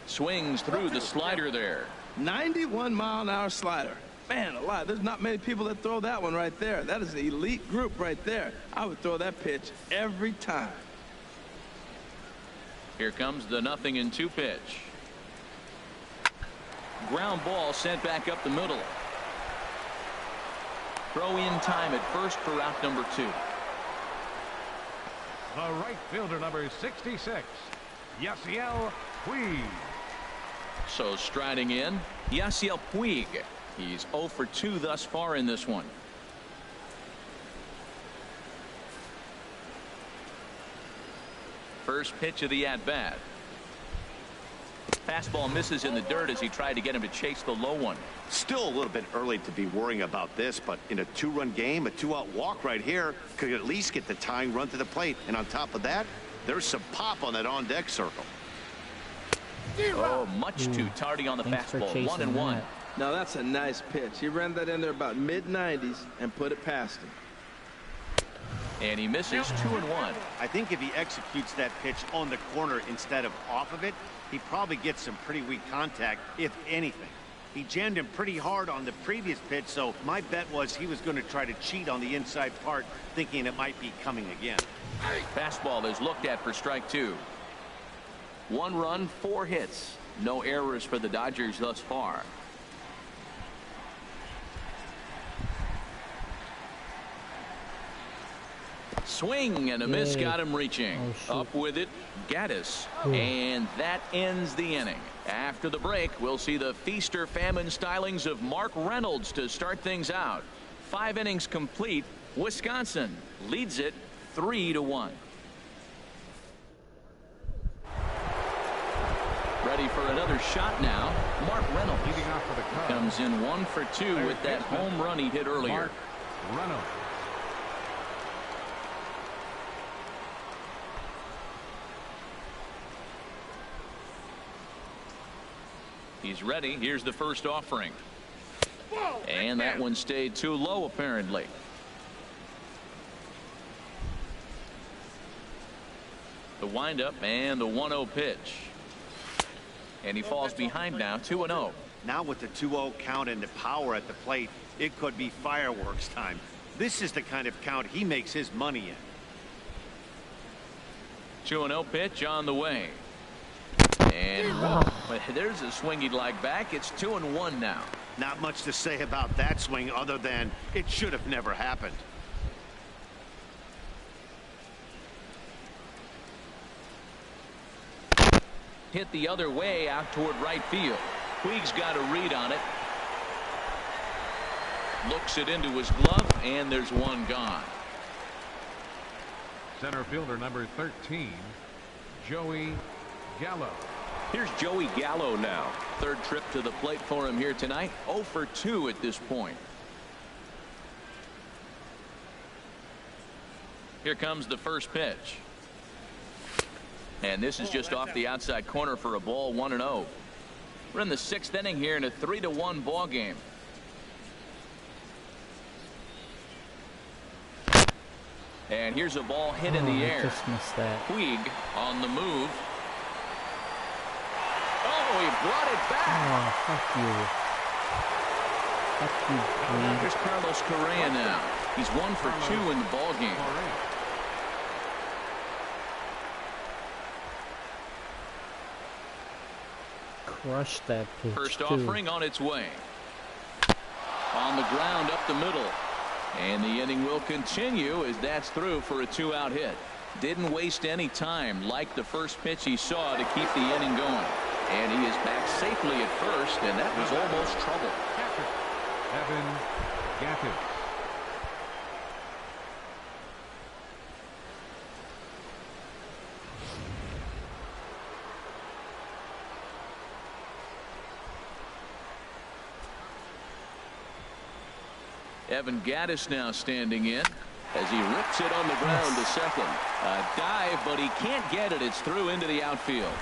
Swings through the slider there. 91-mile-an-hour slider. Man alive, there's not many people that throw that one right there. That is an elite group right there. I would throw that pitch every time. Here comes the 0-2 pitch. Ground ball sent back up the middle. Throw in time at first for out number 2. The right fielder, number 66, Yasiel Puig. So striding in, Yasiel Puig. He's 0 for 2 thus far in this one. First pitch of the at-bat. Fastball misses in the dirt as he tried to get him to chase the low one. Still a little bit early to be worrying about this, but in a 2-run game, a 2-out walk right here could at least get the tying run to the plate. And on top of that, there's some pop on that on-deck circle. Oh, much too tardy on the fastball. 1-1. Now that's a nice pitch. He ran that in there about mid-90s and put it past him. And he misses 2-1. I think if he executes that pitch on the corner instead of off of it, he probably gets some pretty weak contact, if anything. He jammed him pretty hard on the previous pitch, so my bet was he was going to try to cheat on the inside part, thinking it might be coming again. Fastball is looked at for strike 2. 1 run, 4 hits. No errors for the Dodgers thus far. Swing and a miss got him reaching. Up with it, Gaddis. And that ends the inning. After the break, we'll see the feast or famine stylings of Mark Reynolds to start things out. 5 innings complete. Wisconsin leads it 3-1. Ready for another shot now. Mark Reynolds Leading off for the Cubs. comes in 1 for 2 with that home run he hit earlier. Mark Reynolds. He's ready. Here's the first offering. And that one stayed too low, apparently. The windup and the 1-0 pitch. And he falls behind now, 2-0. Now with the 2-0 count and the power at the plate, it could be fireworks time. This is the kind of count he makes his money in. 2-0 pitch on the way. And whoa, there's a swing he'd like back. It's 2-1 now. Not much to say about that swing other than it should have never happened. Hit the other way out toward right field. Puig's got a read on it. Looks it into his glove, and there's one gone. Center fielder number 13, Joey Gallo. Here's Joey Gallo now. 3rd trip to the plate for him here tonight. 0 for 2 at this point. Here comes the first pitch. And this is just off the outside corner for a ball, 1-0. We're in the 6th inning here in a 3-1 ball game. And here's a ball hit in the air. Just missed that. Puig on the move. Oh, he brought it back. Oh, fuck you. Fuck you, Puig. Here's Carlos Correa now. He's 1 for 2 in the ball game. Crush that pitch. First too. offering on its way. On the ground up the middle. And the inning will continue as that's through for a 2-out hit. Didn't waste any time like the first pitch he saw to keep the inning going. And he is back safely at first, and that was almost trouble. Evan Gattis. Evan Gattis now standing in as he rips it on the ground to second. A dive, but he can't get it. It's through into the outfield.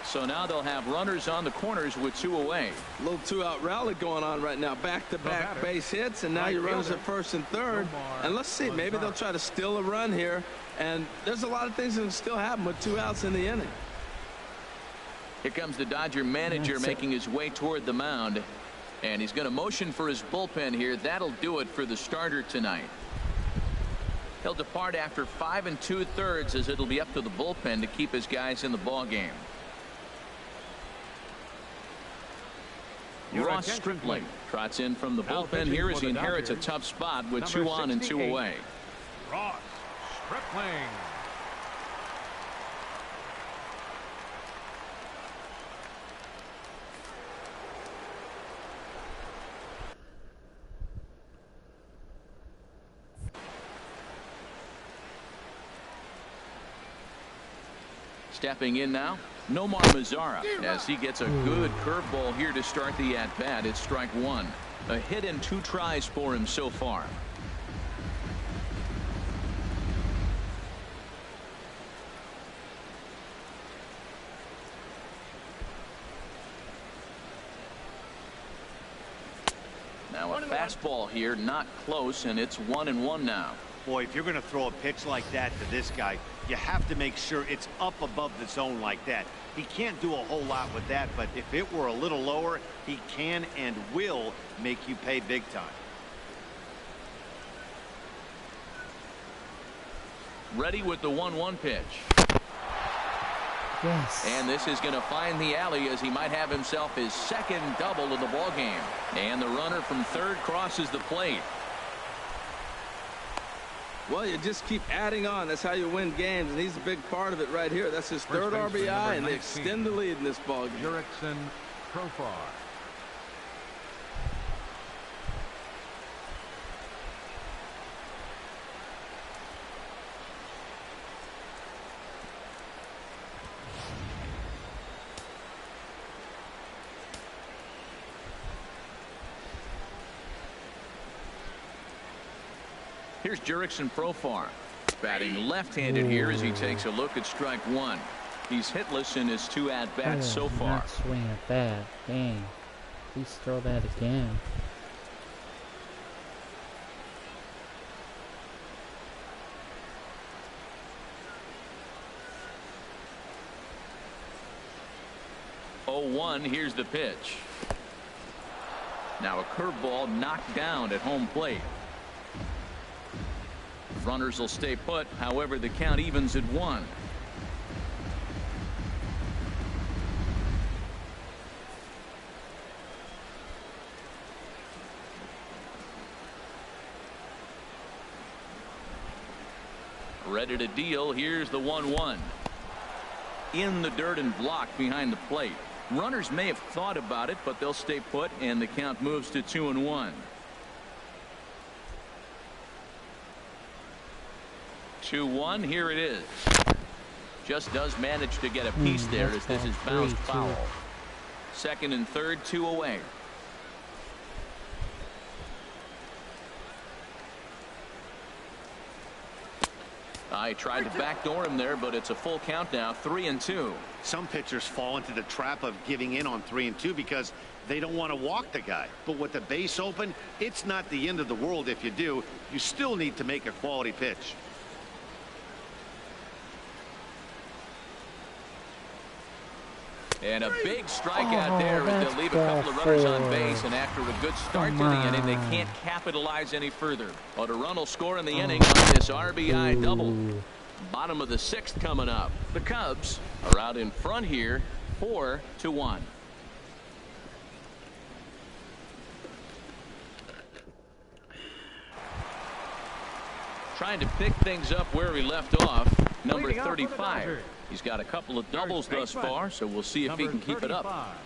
So now they'll have runners on the corners with 2 away. A little 2-out rally going on right now. Back-to-back base hits, and now your runners at first and third. And let's see, maybe they'll try to steal a run here. And there's a lot of things that can still happen with 2 outs in the inning. Here comes the Dodger manager making his way toward the mound. And he's going to motion for his bullpen here. That'll do it for the starter tonight. He'll depart after 5 2/3 as it'll be up to the bullpen to keep his guys in the ball game. Ross Stripling trots in from the bullpen here as he inherits a tough spot with 2 on and 2 away. Ross Stripling. Stepping in now, Nomar Mazara as he gets a good curveball here to start the at-bat. It's strike 1. A hit in 2 tries for him so far. Now a fastball here, not close, and it's 1-1 now. Boy, if you're going to throw a pitch like that to this guy, you have to make sure it's up above the zone like that. He can't do a whole lot with that, but if it were a little lower, he can and will make you pay big time. Ready with the 1-1 pitch. Yes. And this is going to find the alley as he might have himself his second double of the ball game. And the runner from third crosses the plate. Well, you just keep adding on. That's how you win games, and he's a big part of it right here. That's his third RBI, and they extend the lead in this ball game. Jurickson Profar. Here's Jurickson Profar batting left-handed here as he takes a look at strike one. He's hitless in his 2 at-bats so far. Not swing at that. Dang. Please throw that again. Oh, 1. Here's the pitch. Now a curveball knocked down at home plate. Runners will stay put. However, the count evens at 1. Ready to deal. Here's the 1-1. In the dirt and blocked behind the plate. Runners may have thought about it, but they'll stay put, and the count moves to 2-1. 2-1. Here it is. Just does manage to get a piece there as this is bounced foul. Second and third, 2 away. I tried to backdoor him there, but it's a full count now. 3-2. Some pitchers fall into the trap of giving in on 3-2 because they don't want to walk the guy. But with the base open, it's not the end of the world if you do. You still need to make a quality pitch. And a big strikeout there as they'll leave a couple of runners on base, and after a good start to the inning, they can't capitalize any further. But a run will score in the inning on this RBI double. Bottom of the 6th coming up. The Cubs are out in front here, 4-1. Trying to pick things up where we left off. Number 35. He's got a couple of doubles thus far, so we'll see if he can keep it up.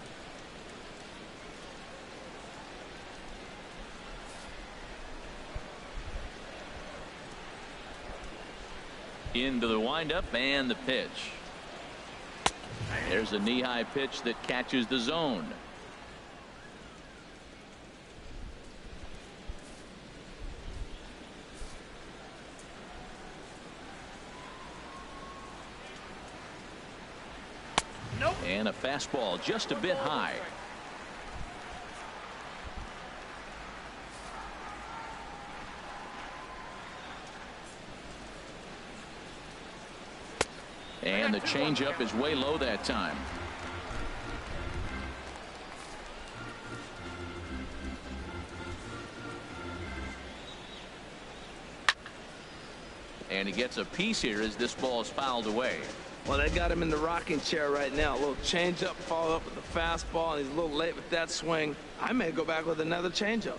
Into the windup and the pitch. There's a knee-high pitch that catches the zone. And a fastball just a bit high. And the changeup is way low that time. And he gets a piece here as this ball is fouled away. Well, they got him in the rocking chair right now. A little changeup, follow up with the fastball, and he's a little late with that swing. I may go back with another changeup.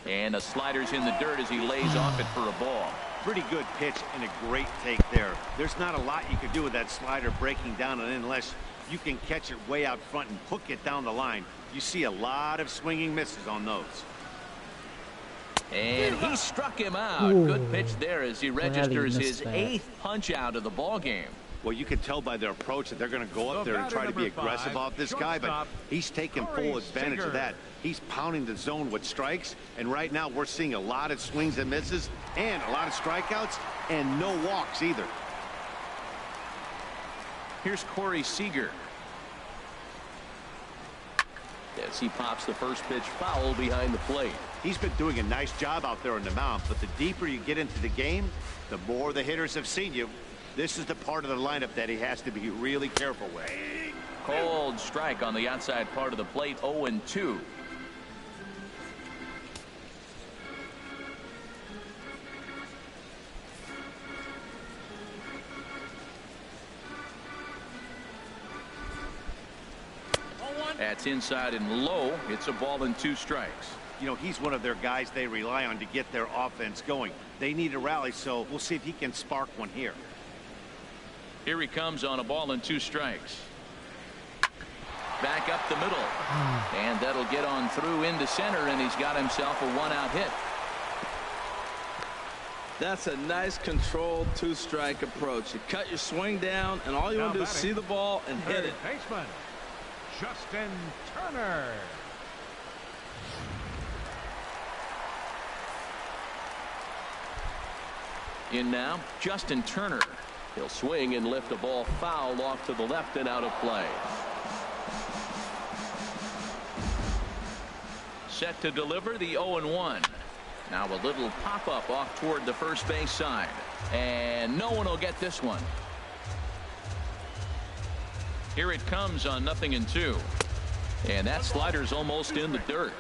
And the slider's in the dirt as he lays off it for a ball. Pretty good pitch and a great take there. There's not a lot you could do with that slider breaking down and in unless you can catch it way out front and hook it down the line. You see a lot of swinging misses on those. And he struck him out. Good pitch there as he registers his 8th punch out of the ball game. Well, you can tell by their approach that they're going to go up there and try to be aggressive off this guy, but he's taking full advantage of that. He's pounding the zone with strikes, and right now we're seeing a lot of swings and misses and a lot of strikeouts and no walks either. Here's Corey Seager. as he pops the first pitch foul behind the plate. He's been doing a nice job out there on the mound, but the deeper you get into the game, the more the hitters have seen you. This is the part of the lineup that he has to be really careful with. Cold strike on the outside part of the plate. 0-2. That's inside and low. It's a ball and 2 strikes. You know, he's one of their guys they rely on to get their offense going. They need a rally, so we'll see if he can spark one here. Here he comes on a ball and 2 strikes. Back up the middle. And that'll get on through into center, and he's got himself a 1-out hit. That's a nice controlled 2-strike approach. You cut your swing down, and all you want to do is see the ball and hit it. Baseman Justin Turner. In now, Justin Turner. He'll swing and lift a ball foul off to the left and out of play. Set to deliver the 0-1. Now a little pop-up off toward the first base side. And no one will get this one. Here it comes on 0-2. And that slider's almost in the dirt.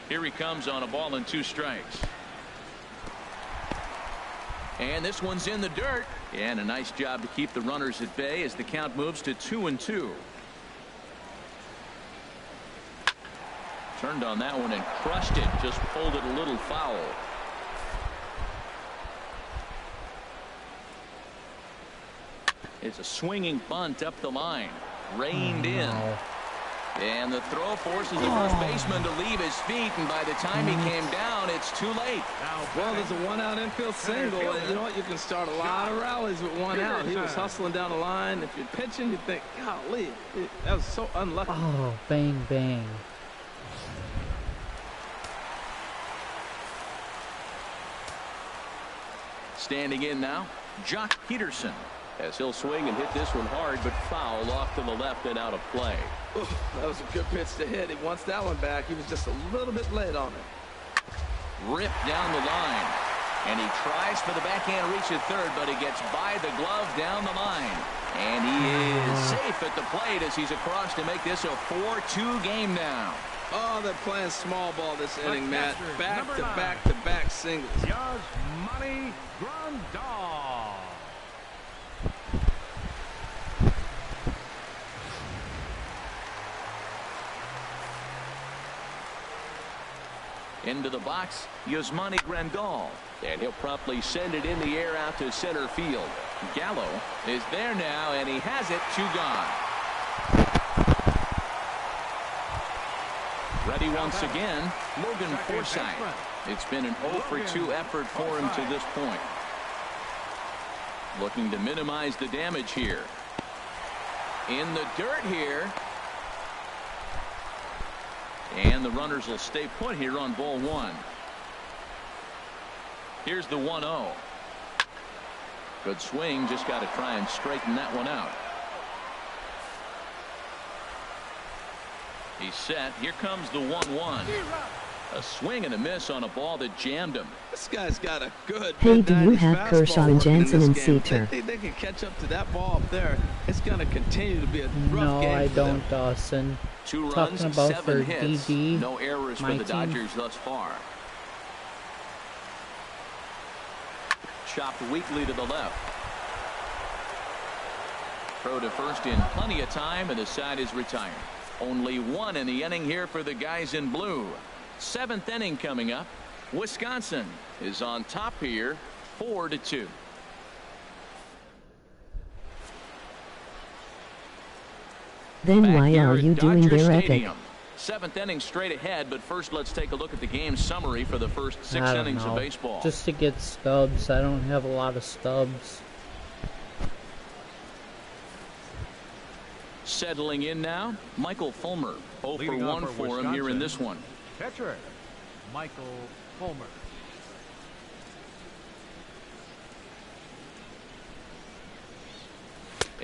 Here he comes on a ball and 2 strikes. And this one's in the dirt. And a nice job to keep the runners at bay as the count moves to 2-2. Turned on that one and crushed it. Just pulled it a little foul. It's a swinging bunt up the line. Reined in. And the throw forces the first baseman to leave his feet, and by the time he came down, it's too late. Well, there's a 1-out infield single, and you know what? You can start a lot of rallies with 1 out. He was hustling down the line. If you're pitching, you think, golly, that was so unlucky. Oh, bang, bang. Standing in now, Jock Peterson, as he'll swing and hit this one hard, but foul off to the left and out of play. Ooh, that was a good pitch to hit. He wants that one back. He was just a little bit late on it. Ripped down the line, and he tries for the backhand reach at third, but he gets by the glove down the line, and he is safe at the plate as he's across to make this a 4-2 game now. Oh, they're playing small ball this inning, Matt. Back-to-back-to-back singles. Yasmani Grandal. Into the box, Yasmani Grandal, and he'll promptly send it in the air out to center field. Gallo is there now, and he has it. 2 gone. Ready once again, Logan Forsythe. It's been an 0-for-2 effort for him to this point. Looking to minimize the damage here. In the dirt here. And the runners will stay put here on ball 1. Here's the 1-0. Good swing, just got to try and straighten that one out. He's set. Here comes the 1-1. A swing and a miss on a ball that jammed him. This guy's got a good. Hey, do you have Kershaw and Jansen and Seater? They can catch up to that ball up there. It's going to continue to be a rough game. No, I don't, Dawson. 2 runs, Talking about 7 for hits. DD, No errors for the Dodgers thus far. Chopped weakly to the left. Throw to first in plenty of time, and the side is retired. Only 1 in the inning here for the guys in blue. 7th inning coming up. Wisconsin is on top here, 4-2. Then why are you doing their epic? 7th inning straight ahead, but first let's take a look at the game summary for the first 6 innings of baseball. Just to get stubs. I don't have a lot of stubs. Settling in now, Michael Fulmer. 0-for-1 for him here in this one. Catcher Michael Fulmer.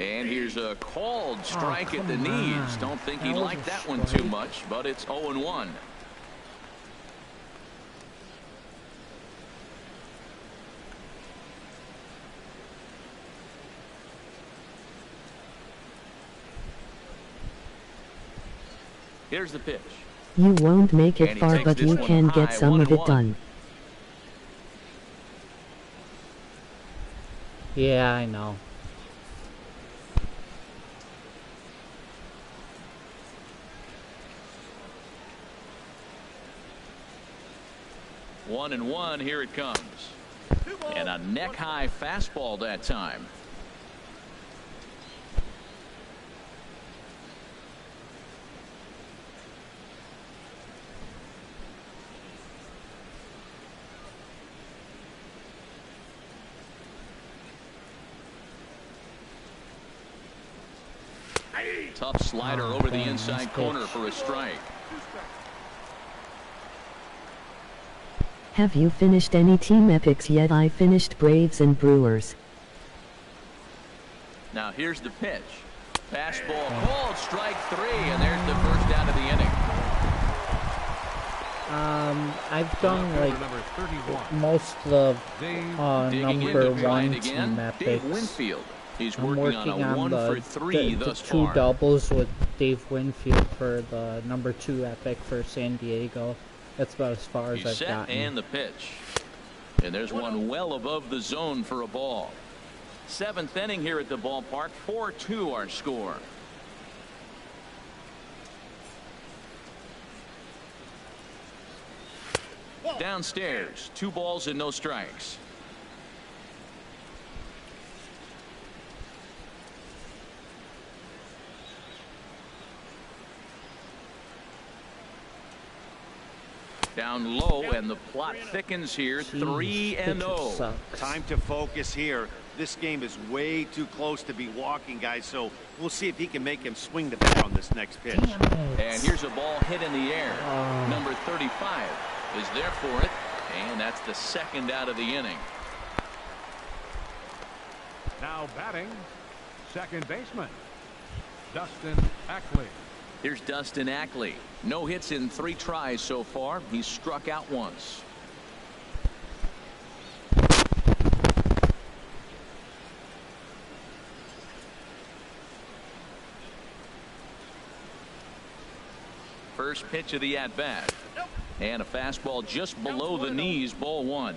And here's a called strike at the knees. Don't think he liked that one too much, but it's 0-1. Here's the pitch. You won't make it far, but you can get some of it done. Yeah, I know. One and one, here it comes. And a neck-high fastball that time. Tough slider over the inside corner for a strike. Have you finished any team epics yet? I finished Braves and Brewers. Now here's the pitch. Fastball called, strike three, and there's the first out of the inning. I've done like most of the number one team epics. Dave Winfield. He's I'm working on a 1 for 3 thus two far. doubles with Dave Winfield for the number 2 epic for San Diego. That's about as far as I've set gotten. And the pitch. And there's one well above the zone for a ball. 7th inning here at the ballpark. 4-2 our score. Downstairs, 2 balls and no strikes. Down low, and the plot thickens here. 3-0. Time to focus here. This game is way too close to be walking, guys, so we'll see if he can make him swing the bat on this next pitch. And here's a ball hit in the air. Number 35 is there for it, and that's the 2nd out of the inning. Now batting, second baseman, Dustin Ackley. Here's Dustin Ackley. No hits in 3 tries so far. He's struck out once. First pitch of the at-bat. And a fastball just below the knees, ball 1.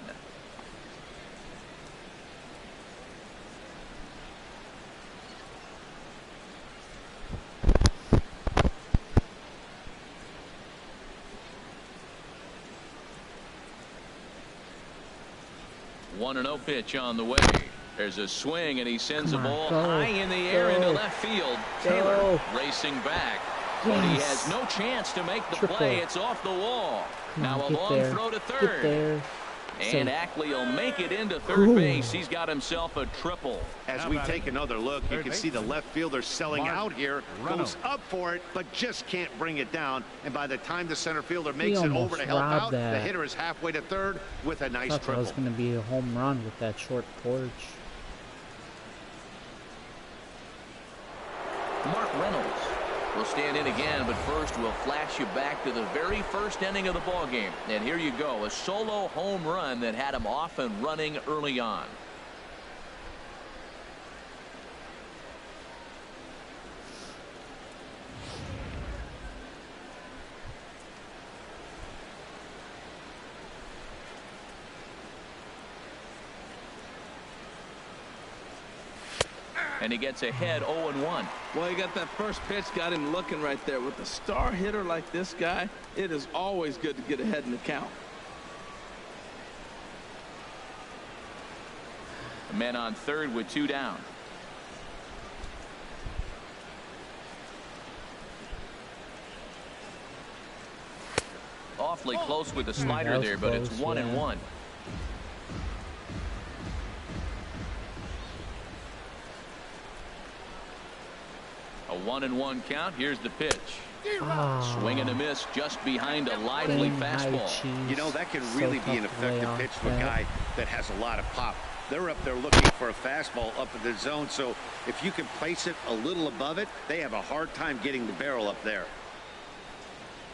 One and 0 pitch on the way. There's a swing, and he sends a ball high in the air into left field. Taylor racing back. But he has no chance to make the play. It's off the wall. Now a long throw to third. And Ackley will make it into third base. He's got himself a triple. As we take another look, you can see the left fielder selling out here. Goes up for it, but just can't bring it down. And by the time the center fielder makes it over to help out, the hitter is halfway to third with a nice triple. That was going to be a home run with that short porch. Mark Reynolds will stand in again, but first we'll flash you back to the very first inning of the ball game. And here you go, a solo home run that had him off and running early on. And he gets ahead 0-1. Well, he got that first pitch, got him looking right there. With a star hitter like this guy, it is always good to get ahead in the count. A man on third with 2 down. Awfully close with the slider there, but it's 1-1. A 1-1 count. Here's the pitch. Swing and a miss just behind a lively fastball. You know, that can really be an effective pitch to a guy that has a lot of pop. They're up there looking for a fastball up in the zone, so if you can place it a little above it, they have a hard time getting the barrel up there.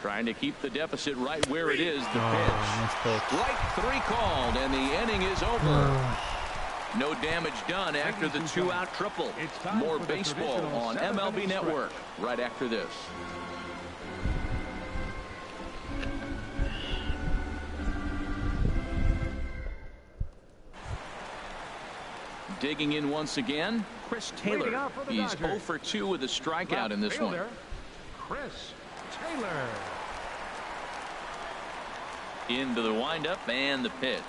Trying to keep the deficit right where it is. The pitch. Strike 3 called, and the inning is over. No damage done after the 2-out triple. More baseball on MLB Network right after this. Digging in once again, Chris Taylor. He's 0 for 2 with a strikeout in this one. Chris Taylor. Into the windup and the pitch.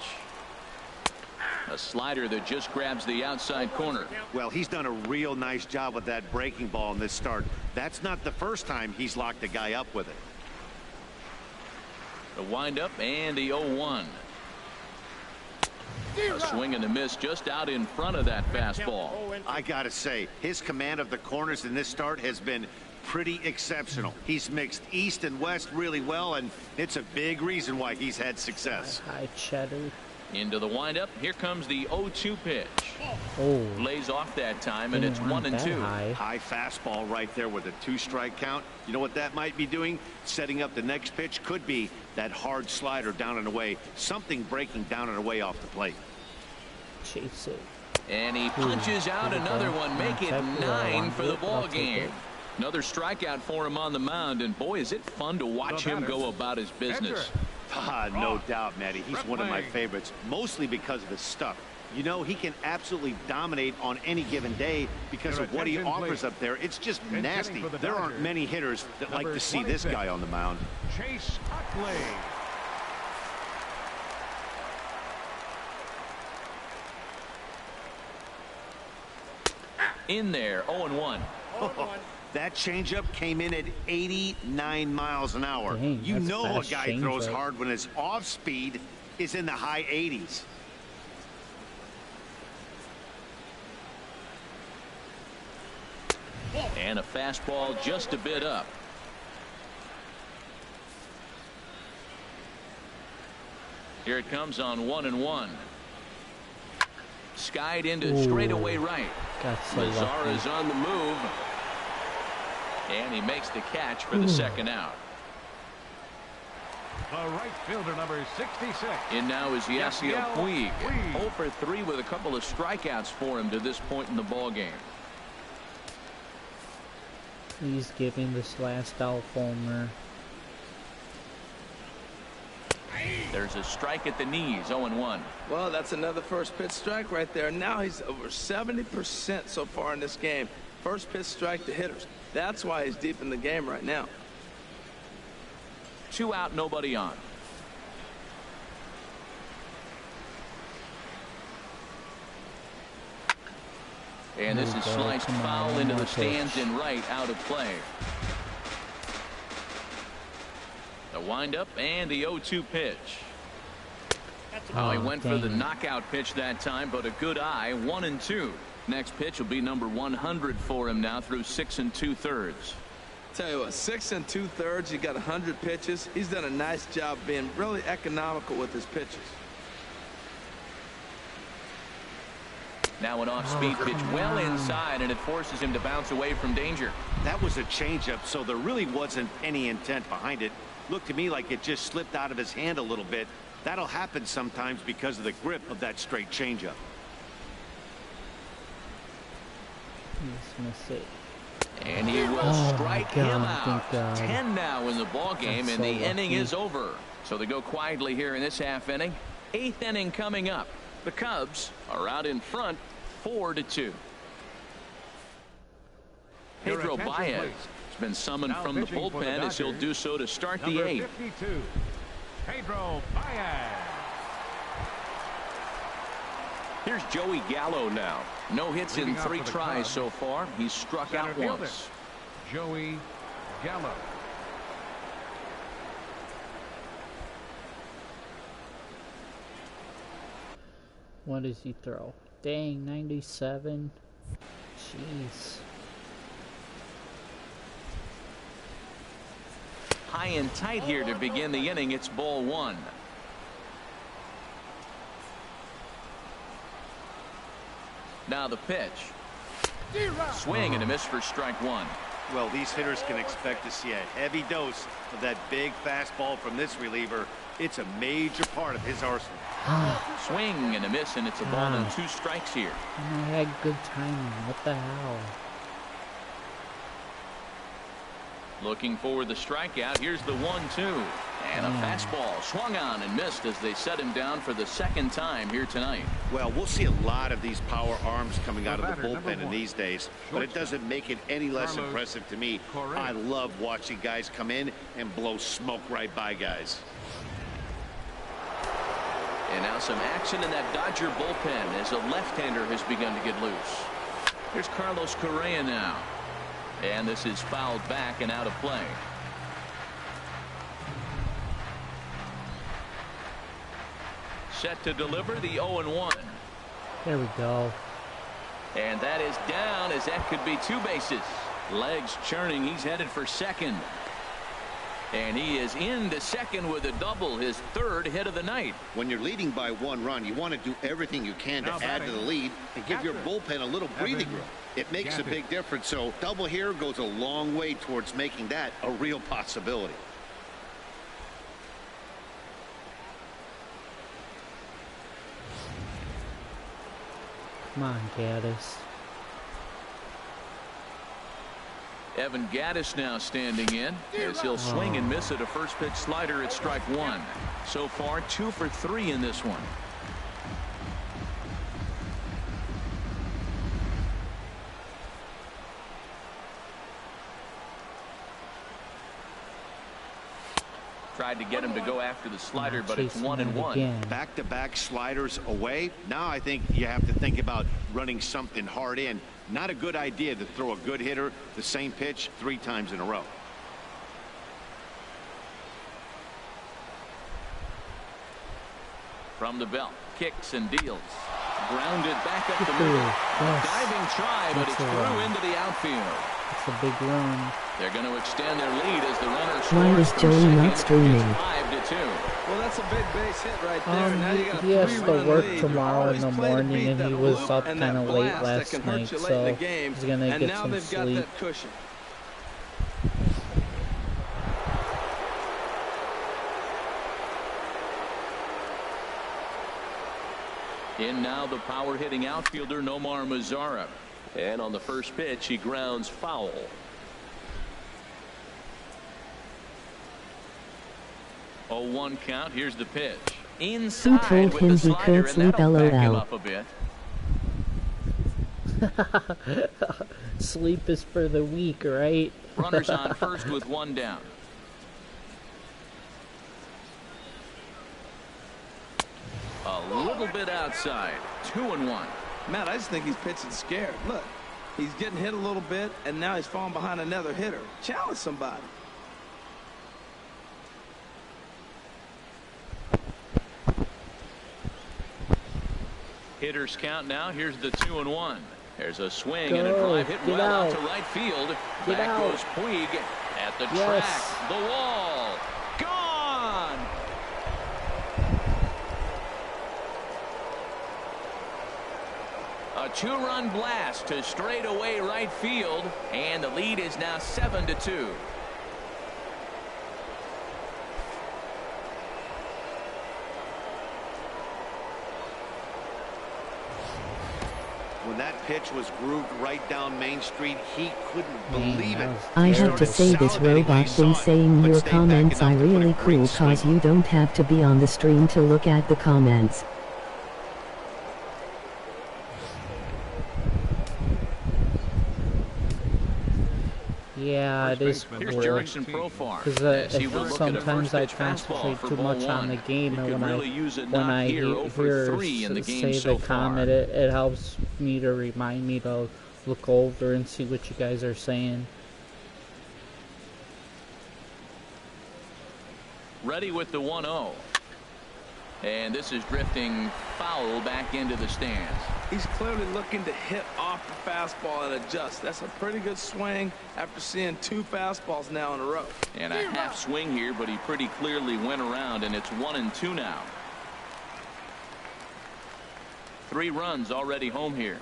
A slider that just grabs the outside corner. Well, he's done a real nice job with that breaking ball in this start. That's not the first time he's locked a guy up with it. The windup and the 0-1. A swing and a miss just out in front of that fastball. I gotta say, his command of the corners in this start has been pretty exceptional. He's mixed east and west really well, and it's a big reason why he's had success. High cheddar. Into the windup. Here comes the 0-2 pitch. Oh. Lays off that time, and it's 1-2. High fastball right there with a 2-strike count. You know what that might be doing? Setting up the next pitch. Could be that hard slider down and away. Something breaking down and away off the plate. Chase it. And he punches out another one. Make it 9 for the ball game. Another strikeout for him on the mound, and boy, is it fun to watch him go about his business. No doubt, Matty. He's one of my favorites, mostly because of his stuff. You know, he can absolutely dominate on any given day because of what he offers up there. It's just nasty. There aren't many hitters that like to see this guy on the mound. Chase Utley. In there, 0-1. That changeup came in at 89 miles an hour. Dang, you know a guy throws changeup. hard when his off speed is in the high 80s. And a fastball just a bit up. Here it comes on 1-1. Skied into straightaway right. Lazar is on the move. And he makes the catch for the second out. The right fielder, number 66. In now is Yasiel Puig. 0 for 3 with a couple of strikeouts for him to this point in the ball game. He's giving this last out homer. There's a strike at the knees, 0-1. Well, that's another first pitch strike right there. Now he's over 70% so far in this game. First pitch strike to hitters. That's why he's deep in the game right now. 2 out, nobody on. And this is sliced foul into the stands in right, out of play. The windup and the 0-2 pitch. He went for the knockout pitch that time, but a good eye. 1-2. Next pitch will be number 100 for him now through 6 2/3. Tell you what, 6 2/3. He got 100 pitches. He's done a nice job being really economical with his pitches. Now an off-speed pitch well inside, and it forces him to bounce away from danger. That was a changeup, so there really wasn't any intent behind it. Looked to me like it just slipped out of his hand a little bit. That'll happen sometimes because of the grip of that straight changeup. And he will strike him out. 10 now in the ball game, and the inning is over. So they go quietly here in this half inning. 8th inning coming up. The Cubs are out in front, 4-2. Pedro Baez has been summoned from the bullpen as he'll do so to start the 8th. 52, Pedro Baez. Here's Joey Gallo now. No hits in 3 tries so far. He's struck out once. Joey Gallo. What does he throw? Dang, 97. Jeez. High and tight here to begin the inning. It's ball 1. Now the pitch. Swing and a miss for strike one. Well, these hitters can expect to see a heavy dose of that big fastball from this reliever. It's a major part of his arsenal. Swing and a miss, and it's a ball and 2 strikes here. And I had good timing. What the hell? Looking for the strikeout. Here's the 1-2. And a fastball swung on and missed as they set him down for the 2nd time here tonight. Well, we'll see a lot of these power arms coming out of the bullpen in these days, but it doesn't make it any less impressive to me. I love watching guys come in and blow smoke right by guys. And now some action in that Dodger bullpen as a left-hander has begun to get loose. Here's Carlos Correa now. And this is fouled back and out of play. Set to deliver the 0-1. There we go. And that is down as that could be 2 bases. Legs churning. He's headed for second. And he is into second with a double, his 3rd hit of the night. When you're leading by 1 run, you want to do everything you can to add to the lead and give your bullpen a little breathing room. It makes a big difference, so double here goes a long way towards making that a real possibility. Come on, Gaddis. Evan Gaddis now standing in as he'll swing and miss at a first pitch slider at strike 1. So far 2 for 3 in this one. Tried to get him to go after the slider, but it's 1-1. Back-to-back sliders away. Now I think you have to think about running something hard in. Not a good idea to throw a good hitter the same pitch 3 times in a row. From the belt, kicks and deals. Grounded back up the middle. A diving try, but it's through into the outfield. It's a big run. They're going to extend their lead as the runner scores. Why is Joey not streaming? 5-2. Well, that's a big base hit right there. Now you got he has to work lead. tomorrow in the morning, and he was up kind of late last night, so he's going to get some sleep. Got that cushion. In now the power hitting outfielder Nomar Mazara. And on the first pitch, he grounds foul. 0-1 count. Here's the pitch. Who told him he could sleep? LOL. Sleep is for the weak, right? Runners on first with 1 down. A little bit outside. 2-1. Matt, I just think he's pitching scared. Look, he's getting hit a little bit, and now he's falling behind another hitter. Challenge somebody. Hitters count now. Here's the 2-1. There's a swing and a drive hit well out to right field. Back goes Puig at the track. The wall. Gone. A 2-run blast to straightaway right field, and the lead is now 7-2. When that pitch was grooved right down Main Street, he couldn't believe it. I have to say, this robot thing saying your comments are really cool, cause you don't have to be on the stream to look at the comments. Yeah, it is cool. Because sometimes I concentrate too much on the game, and when I hear say the comment, it helps me to remind me to look over and see what you guys are saying. Ready with the 1-0. And this is drifting foul back into the stands. He's clearly looking to hit off the fastball and adjust. That's a pretty good swing after seeing 2 fastballs now in a row. And a half swing here, but he pretty clearly went around, and it's 1-2 now. 3 runs already home here.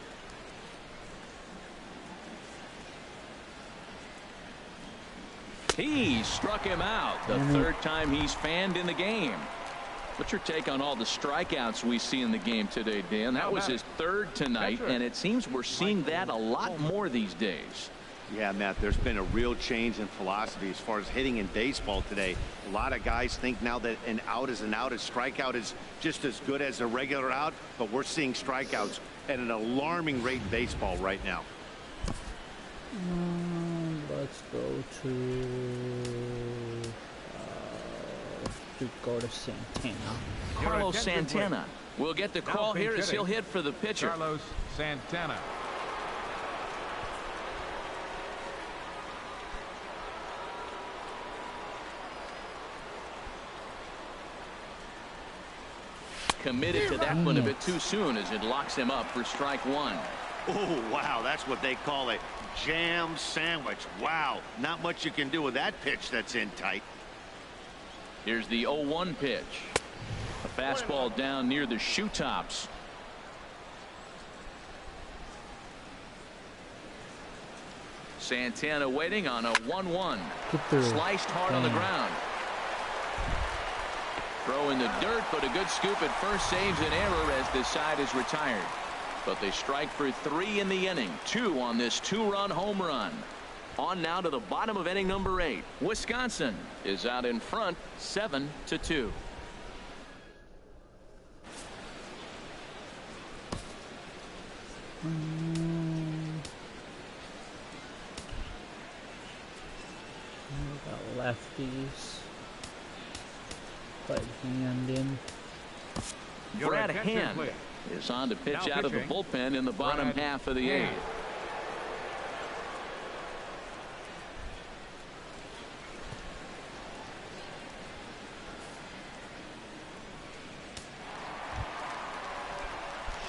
He struck him out the third time he's fanned in the game. What's your take on all the strikeouts we see in the game today, Dan? That was his third tonight, and it seems we're seeing that a lot more these days. Yeah, Matt, there's been a real change in philosophy as far as hitting in baseball today. A lot of guys think now that an out is an out, a strikeout is just as good as a regular out, but we're seeing strikeouts at an alarming rate in baseball right now. Let's go to Santana. Carlos Santana will get the call here as he'll hit for the pitcher. Carlos Santana. Committed to that one a bit too soon as it locks him up for strike one. Oh, wow, that's what they call a jam sandwich. Wow, not much you can do with that pitch that's in tight. Here's the 0-1 pitch. A fastball down near the shoe tops. Santana waiting on a 1-1. Sliced hard on the ground. Throw in the dirt, but a good scoop at first saves an error as the side is retired. But they strike for 3 in the inning. 2 on this 2-run home run. On now to the bottom of inning number 8. Wisconsin is out in front 7-2. Got lefties. But Hand in. Brad Hand is on to pitch out of the bullpen in the bottom half of the 8th.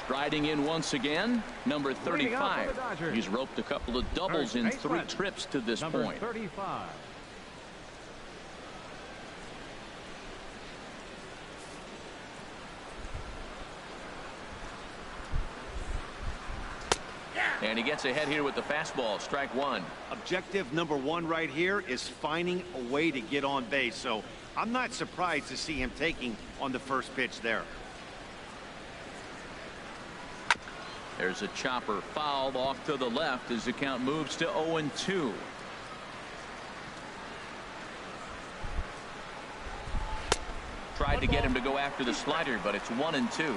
Striding in once again, number 35. He's roped a couple of doubles in 3 trips to this point. 35. And he gets ahead here with the fastball. Strike one. Objective number 1 right here is finding a way to get on base. So I'm not surprised to see him taking on the first pitch there. There's a chopper fouled off to the left as the count moves to 0-2. Tried to get him to go after the slider, but it's 1-2.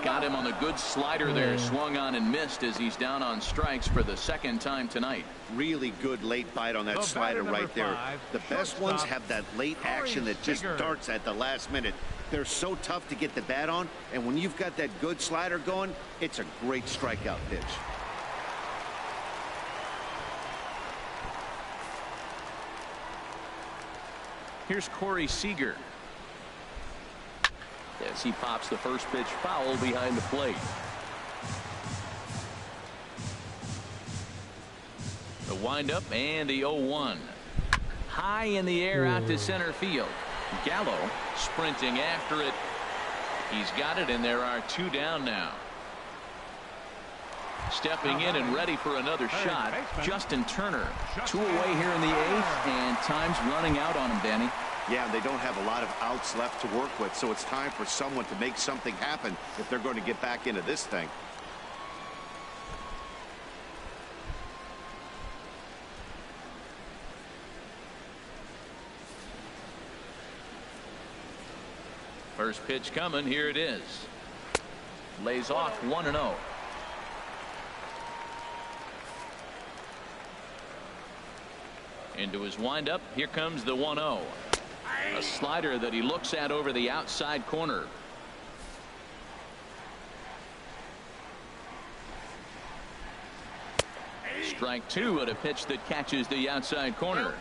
Got him on the good slider there. Swung on and missed as he's down on strikes for the 2nd time tonight. Really good late bite on that slider right there. The best ones have that late action that just darts at the last minute. They're so tough to get the bat on, and when you've got that good slider going, it's a great strikeout pitch. Here's Corey Seager. As he pops the first pitch foul behind the plate. The windup and the 0-1. High in the air out to center field. Gallo sprinting after it. He's got it, and there are 2 down now. Stepping in and ready for another shot, Justin Turner. 2 away here in the 8th, and time's running out on him, Danny. Yeah, they don't have a lot of outs left to work with, so it's time for someone to make something happen if they're going to get back into this thing. First pitch coming. Here it is. Lays off 1-0. Into his windup. Here comes the 1-0. A slider that he looks at over the outside corner. Strike 2 at a pitch that catches the outside corner.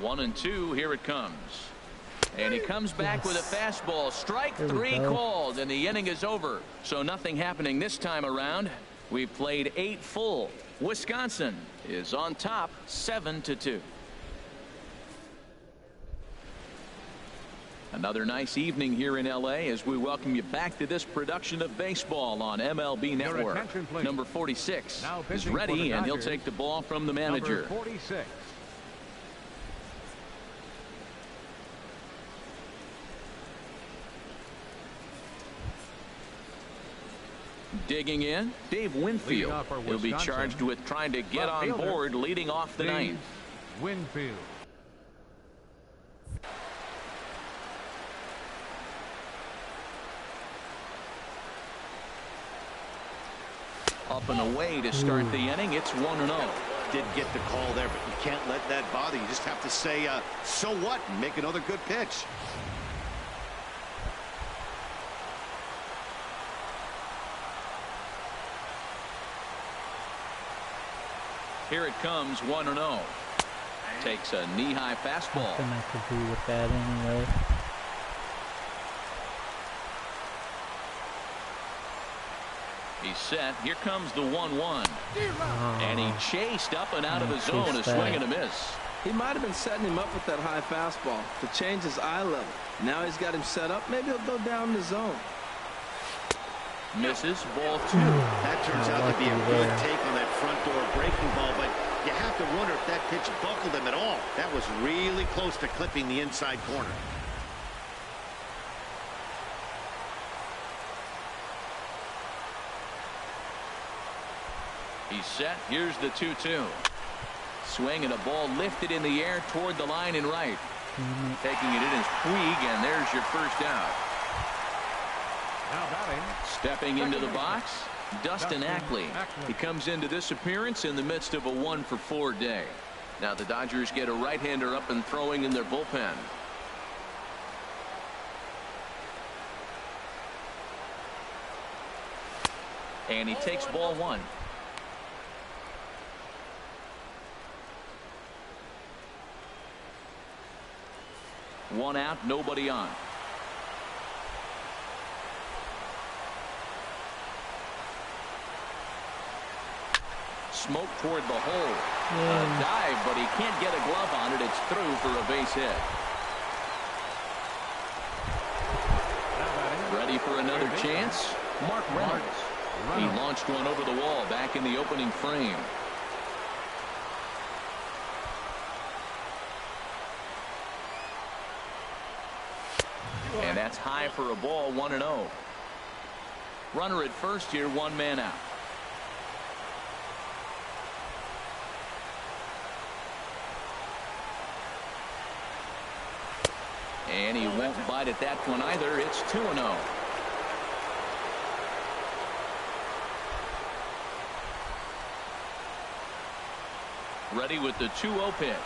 1-2. Here it comes. And he comes back with a fastball. Strike 3 called, and the inning is over. So nothing happening this time around. We've played 8 full. Wisconsin is on top 7-2. Another nice evening here in L.A. as we welcome you back to this production of baseball on MLB Network. Number 46 is ready, and he'll take the ball from the manager. Number 46. Digging in, Dave Winfield. He'll be charged with trying to get on board leading off the ninth. Winfield. Up and away to start the inning. It's 1-0. Did get the call there, but you can't let that bother you. Just have to say, so what, and make another good pitch. Here it comes, 1-0. Takes a knee-high fastball. Nothing I could do with that anyway. He's set. Here comes the 1-1. And he chased up and out of the zone. A swing and a miss. He might have been setting him up with that high fastball to change his eye level. Now he's got him set up. Maybe he'll go down the zone. Misses. Ball 2. That turns out to be a good take on that front door breaking ball, but you have to wonder if that pitch buckled him at all. That was really close to clipping the inside corner. He's set. Here's the 2-2. Swing and a ball lifted in the air toward the line and right. Taking it in is Puig, and there's your first out. Now batting. Stepping into the box, Dustin Ackley. He comes into this appearance in the midst of a 1-for-4 day. Now the Dodgers get a right-hander up and throwing in their bullpen. And he takes ball 1. One out, nobody on. Smoke toward the hole. A dive, but he can't get a glove on it. It's through for a base hit. Ready for another chance? Mark Reynolds. He launched one over the wall back in the opening frame. And that's high for a ball, 1-0. Runner at first here, one man out. And he won't bite at that one either. It's 2-0. Ready with the 2-0 pitch.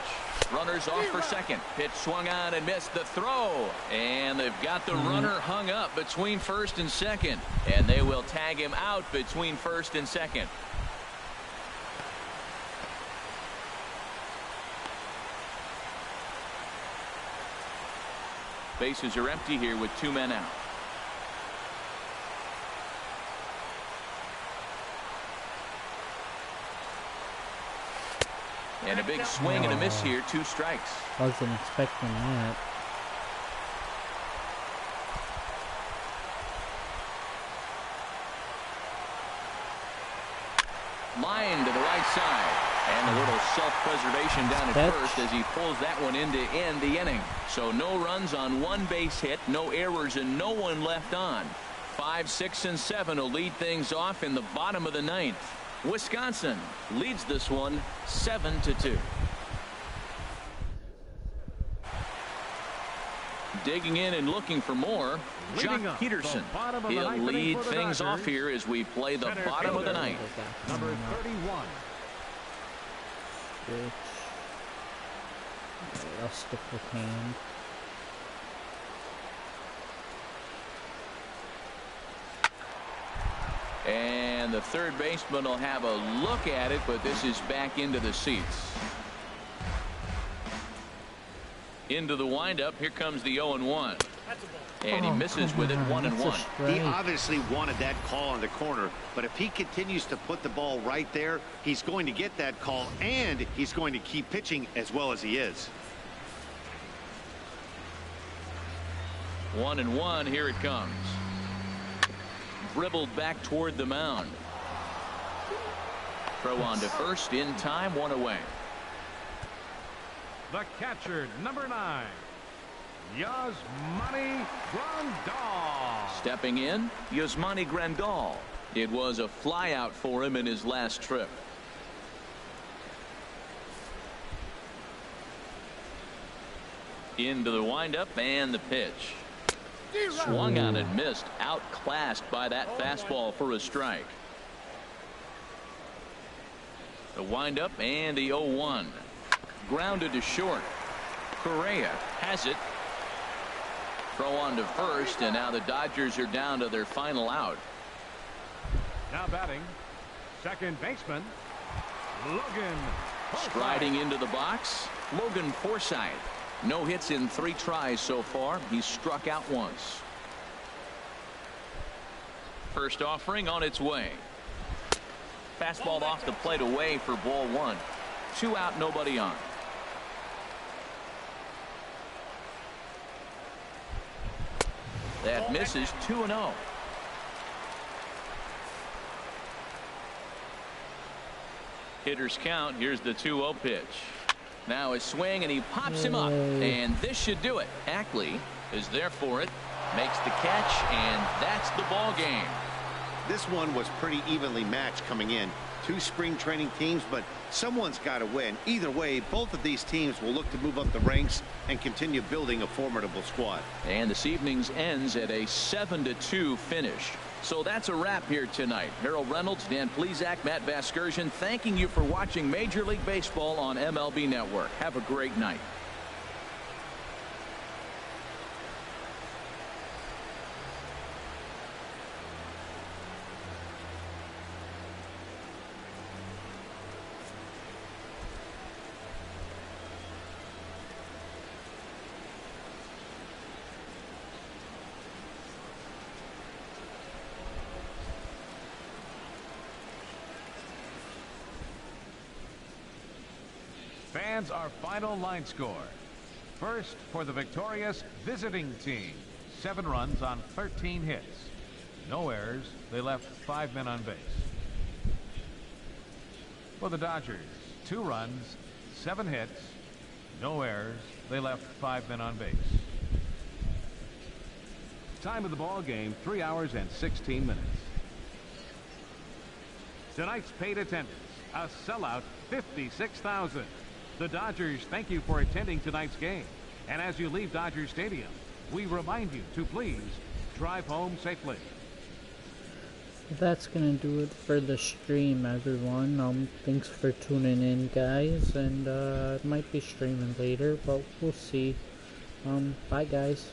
Runners off for second. Pitch swung on and missed the throw. And they've got the runner hung up between first and second. And they will tag him out between first and second. Bases are empty here with 2 men out. And a big swing and a miss here, 2 strikes. Wasn't expecting that. Line to the right side. And a little self-preservation down at first as he pulls that one in to end the inning. So no runs on 1 base hit, no errors, and no one left on. 5, 6, and 7 will lead things off in the bottom of the 9th. Wisconsin leads this one 7-2. Digging in and looking for more, Jock Peterson. He'll lead things off here as we play the bottom of the 9th. Number 31. Switch. I'll stick with hand. And the third baseman will have a look at it, but this is back into the seats. Into the windup. Here comes the 0-1. And he misses with it 1-1. He obviously wanted that call on the corner, but if he continues to put the ball right there, he's going to get that call, and he's going to keep pitching as well as he is. 1-1. Here it comes. Dribbled back toward the mound. Throw on to first in time. 1 away. The catcher, number 9, Yasmani Grandal. Stepping in, Yasmani Grandal. It was a flyout for him in his last trip. Into the windup and the pitch. Swung on and missed. Outclassed by that fastball for a strike. The windup and the 0-1. Grounded to short. Correa has it. Throw on to first, and now the Dodgers are down to their final out. Now batting, second baseman, Logan Forsythe. Striding into the box, Logan Forsythe. No hits in 3 tries so far. He's struck out once. First offering on its way. Fastball off the plate away for ball 1. 2 out, nobody on. That misses. 2-0. Hitters count. Here's the 2-0 pitch. Now a swing, and he pops him up, and this should do it. Ackley is there for it, makes the catch, and that's the ball game. This one was pretty evenly matched coming in. 2 spring training teams, but someone's got to win. Either way, both of these teams will look to move up the ranks and continue building a formidable squad. And this evening's ends at a 7-2 finish. So that's a wrap here tonight. Harold Reynolds, Dan Plesac, Matt Vasgersian, thanking you for watching Major League Baseball on MLB Network. Have a great night. Fans, our final line score. First for the victorious visiting team. 7 runs on 13 hits. No errors. They left 5 men on base. For the Dodgers, 2 runs, 7 hits. No errors. They left 5 men on base. Time of the ball game, 3 hours and 16 minutes. Tonight's paid attendance, a sellout 56,000. The Dodgers thank you for attending tonight's game. And as you leave Dodger Stadium, we remind you to please drive home safely. That's gonna do it for the stream, everyone. Thanks for tuning in, guys, and it might be streaming later, but we'll see. Bye, guys.